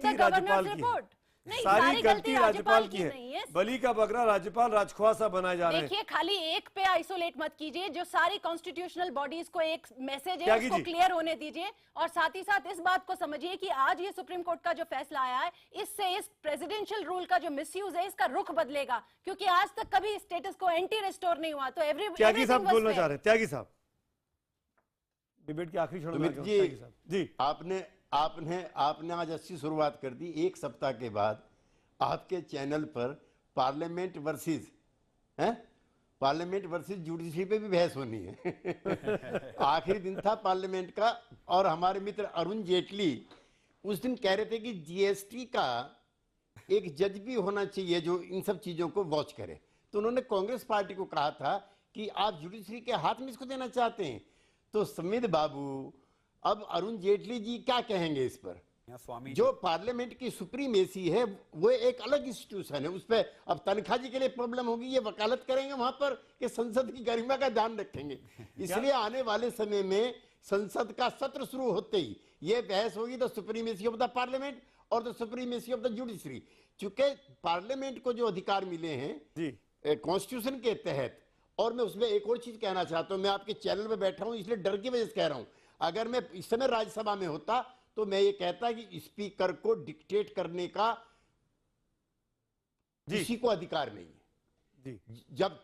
the governors report. सारी गलती राज्यपाल की है। बलि का बकरा राज्यपाल राजख्वा सा बनाए जा रहे हैं। देखिए, खाली एक पे आइसोलेट मत कीजिए, जो सारी कॉन्स्टिट्यूशनल बॉडीज को एक मैसेज है उसको क्लियर होने दीजिए, और साथ ही साथ इस बात को समझिए कि आज ये सुप्रीम कोर्ट का जो फैसला आया है, इससे इस प्रेसिडेंशियल रूल का जो मिसयूज है इसका रुख बदलेगा, क्योंकि आज तक कभी स्टेटस को एंटी रिस्टोर नहीं हुआ। तो त्यागी साहब बोलना चाह रहे हैं। त्यागी साहब, डिबेट की आखिरी छोड़ जी, आपने आज अच्छी शुरुआत कर दी। एक सप्ताह के बाद आपके चैनल पर पार्लियामेंट वर्सेस हैं? पार्लियामेंट वर्सेस जुडिशरी पे भी बहस होनी है। आखिरी दिन था पार्लियामेंट का, और हमारे मित्र अरुण जेटली उस दिन कह रहे थे कि जीएसटी का एक जज भी होना चाहिए जो इन सब चीजों को वॉच करे। तो उन्होंने कांग्रेस पार्टी को कहा था कि आप जुडिशरी के हाथ में इसको देना चाहते हैं। तो समित बाबू, अब अरुण जेटली जी क्या कहेंगे इस पर? स्वामी जो पार्लियामेंट की सुप्रीमेसी है वो एक अलग इंस्टीट्यूशन है, उस पर अब तनख्वाह जी के लिए प्रॉब्लम होगी, ये वकालत करेंगे वहां पर कि संसद की गरिमा का ध्यान रखेंगे। इसलिए आने वाले समय में संसद का सत्र शुरू होते ही ये बहस होगी, the supremacy of the parliament और the supremacy of the judiciary. चूंकि पार्लियामेंट को जो अधिकार मिले हैं कॉन्स्टिट्यूशन के तहत, और मैं उसमें एक और चीज कहना चाहता हूं, मैं आपके चैनल में बैठा हूं इसलिए डर की वजह से कह रहा हूं, अगर मैं इस समय राज्यसभा में होता तो मैं ये कहता कि स्पीकर को डिक्टेट करने का किसी को अधिकार नहीं है। जब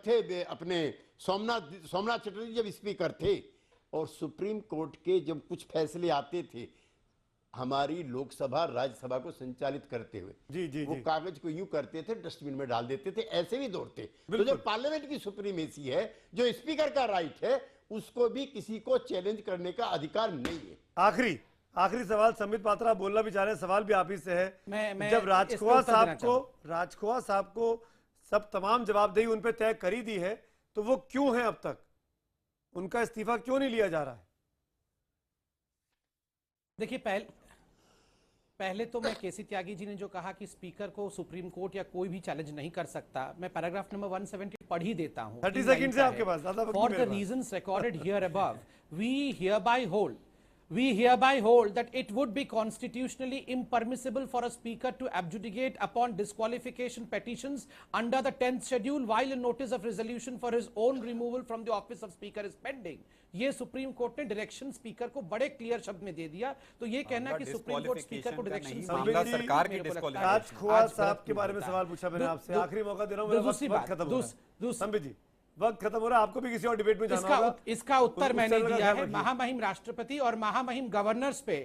थे अपने सोमनाथ चटर्जी जब स्पीकर थे, और सुप्रीम कोर्ट के जब कुछ फैसले आते थे हमारी लोकसभा राज्यसभा को संचालित करते हुए, वो कागज को यूं करते थे, डस्टबिन में डाल देते थे, ऐसे भी दौड़ते। तो जो पार्लियामेंट की सुप्रीमेसी है, जो स्पीकर का राइट है, उसको भी किसी को चैलेंज करने का अधिकार नहीं है। आखिरी सवाल संबित पात्रा बोलना भी चाह रहे हैं, सवाल भी आप ही से है। जब राजखोआ साहब को सब तमाम जवाबदेही उन पे तय करी दी है, तो वो क्यों है अब तक, उनका इस्तीफा क्यों नहीं लिया जा रहा है? देखिए, पहले तो मैं केसी त्यागी जी ने जो कहा कि स्पीकर को सुप्रीम कोर्ट या कोई भी चैलेंज नहीं कर सकता, मैं पैराग्राफ नंबर 170 पढ़ ही देता हूं। 30 सेकंड से आपके पास ज्यादा वक्त नहीं। For the reasons recorded here above, we hereby hold that it would be constitutionally impermissible for a speaker to abdicate upon disqualification petitions under the 10th schedule while a notice of resolution for his own removal from the office of speaker is pending। ये supreme court ने direction speaker को बड़े clear शब्द में दे दिया। तो ये कहना कि सुप्रीम कोर्ट स्पीकर को डायरेक्शन सरकार की राजखोआ साहब के बारे में सवाल पूछा मैंने आपसे, आखिरी मौका दे रहा हूं, वक्त खत्म हो रहा है। संबित जी, वक्त खत्म हो रहा है, आपको भी किसी और डिबेट में जाना होगा। इसका उत्तर मैंने दिया है। महामहिम राष्ट्रपति और महामहिम गवर्नर्स पे,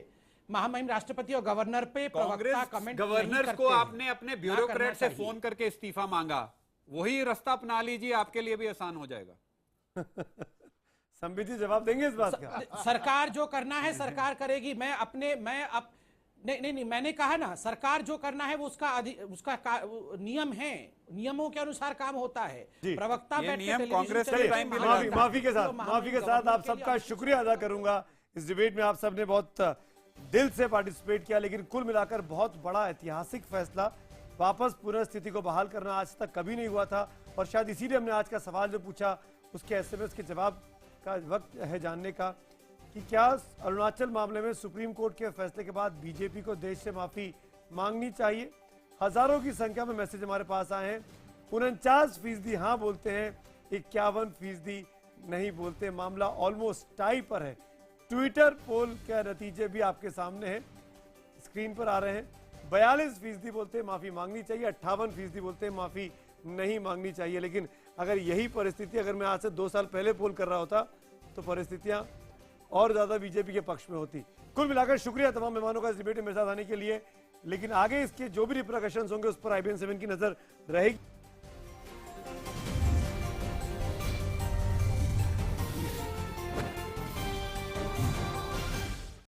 महामहिम राष्ट्रपति और गवर्नर पे प्रवक्ता कमेंट गवर्नर को आपने अपने ब्यूरोक्रेट से फोन करके इस्तीफा मांगा, वही रास्ता अपना लीजिए, आपके लिए भी आसान हो जाएगा। संबित जी जवाब देंगे इस बात का? सरकार जो करना है सरकार करेगी। नहीं, मैंने कहा ना, सरकार जो करना है वो उसका नियम है, नियमों के अनुसार काम होता है। प्रवक्ता माफी के साथ आप सबका शुक्रिया अदा करूंगा। इस डिबेट में आप सबने बहुत दिल से पार्टिसिपेट किया, लेकिन कुल मिलाकर बहुत बड़ा ऐतिहासिक फैसला, वापस पुनः स्थिति को बहाल करना आज तक कभी नहीं हुआ था। और शायद इसीलिए हमने आज का सवाल जो पूछा उसके SMS के जवाब का वक्त है जानने का कि क्या अरुणाचल मामले में सुप्रीम कोर्ट के फैसले के बाद बीजेपी को देश से माफी मांगनी चाहिए। हजारों की संख्या में मैसेज हमारे पास आए हैं। 49% हाँ बोलते हैं, 51% नहीं बोलते। मामला ऑलमोस्ट टाई पर है। ट्विटर पोल के नतीजे भी आपके सामने हैं, स्क्रीन पर आ रहे हैं। 42% बोलते हैं माफी मांगनी चाहिए, 58% बोलते हैं माफी नहीं मांगनी चाहिए। लेकिन अगर यही परिस्थिति अगर मैं आज से 2 साल पहले पोल कर रहा होता तो परिस्थितियां और ज्यादा बीजेपी के पक्ष में होती। कुल मिलाकर शुक्रिया तमाम मेहमानों का इस डिबेट में मेरे साथ आने के लिए। लेकिन आगे इसके जो भी रिपरकशंस होंगे उस पर IBN 7 की नजर रहेगी।